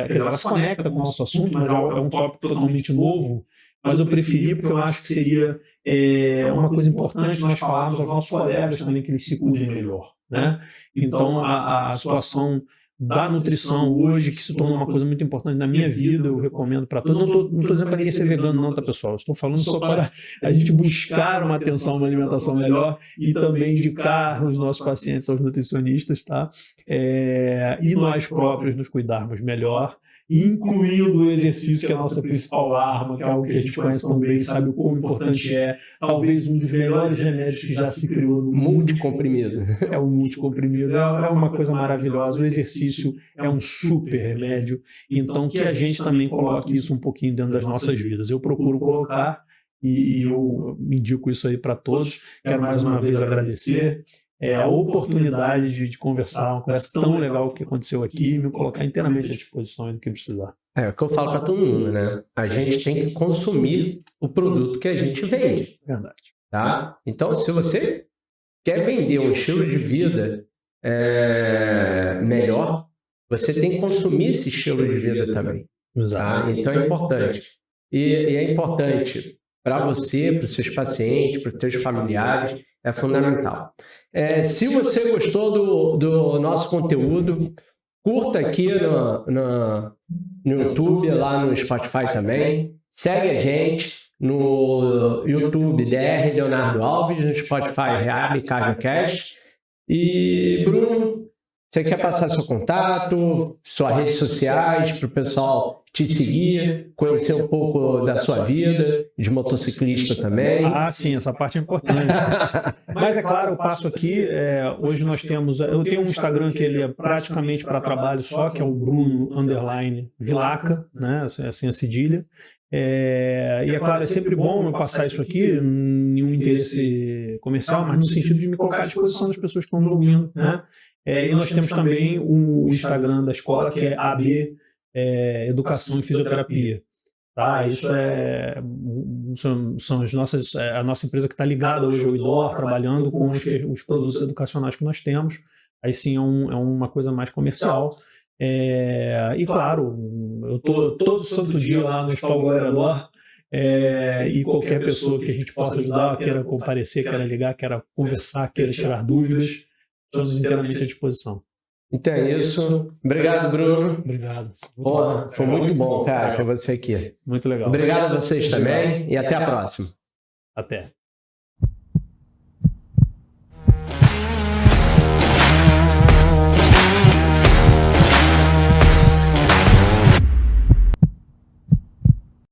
ela se conecta com o nosso assunto, mas é um tópico totalmente novo, mas eu preferi porque eu acho que seria uma coisa importante nós falarmos aos nossos colegas também que eles se cuidem melhor, né? Então, a situação da nutrição hoje, que se tornou uma coisa muito importante na minha vida, eu recomendo para todos. Não estou dizendo para ninguém ser vegano não, tá, pessoal? Estou falando só para a gente buscar uma atenção, uma alimentação melhor e também indicar os nossos pacientes aos nutricionistas, tá? E nós próprios nos cuidarmos melhor, incluindo o exercício, que é a nossa principal arma, que é algo que a gente conhece tão bem, sabe o quão importante é, talvez um dos melhores remédios que já se criou no mundo. Multicomprimido. É o multicomprimido, é uma coisa maravilhosa, o exercício é um super remédio, então que a gente também coloque isso um pouquinho dentro das nossas vidas. Eu procuro colocar e eu indico isso aí para todos. Quero mais uma vez agradecer a oportunidade de conversar, uma conversa tão legal que aconteceu aqui, e me colocar inteiramente à disposição do que precisar. É o que eu falo para todo mundo, né? A gente tem que consumir o produto que a gente vende. Verdade. Tá? Então, se você quer vender um estilo de vida melhor, você tem que consumir esse estilo de vida também. Tá? Então, é importante. E é importante para você, para os seus pacientes, para os seus familiares, é fundamental. Se você gostou do nosso conteúdo, curta aqui no YouTube, lá no Spotify também. Segue a gente no YouTube, DR Leonardo Alves, no Spotify, Reab CardioCast. E, Bruno, você quer passar seu contato, suas redes sociais, para o pessoal te seguir, conhecer um pouco da sua vida, de motociclista também? Ah, sim, essa parte é importante. Mas, é claro, eu passo aqui, hoje eu tenho um Instagram que ele é praticamente para trabalho só, que é o Bruno_Vilaca, né, assim a cedilha. E é claro, é sempre bom eu passar isso aqui, nenhum interesse comercial, mas no sentido de me colocar à disposição das pessoas que estão nos ouvindo, né? E nós temos também o Instagram da escola, que é AB Educação e Fisioterapia. Tá? Isso são a nossa empresa que está ligada hoje ao IDOR, trabalhando com os produtos educacionais que nós temos. Aí sim é uma coisa mais comercial. E claro, eu estou todo santo dia lá no Hospital Goiânia, e qualquer pessoa que a gente possa ajudar, queira comparecer, queira ligar, queira conversar, queira tirar dúvidas, estamos inteiramente à disposição. Então é isso. Obrigado, Bruno. Obrigado. Porra, foi muito bom, cara, ter você aqui. Muito legal. Obrigado a vocês também e até a próxima. Até.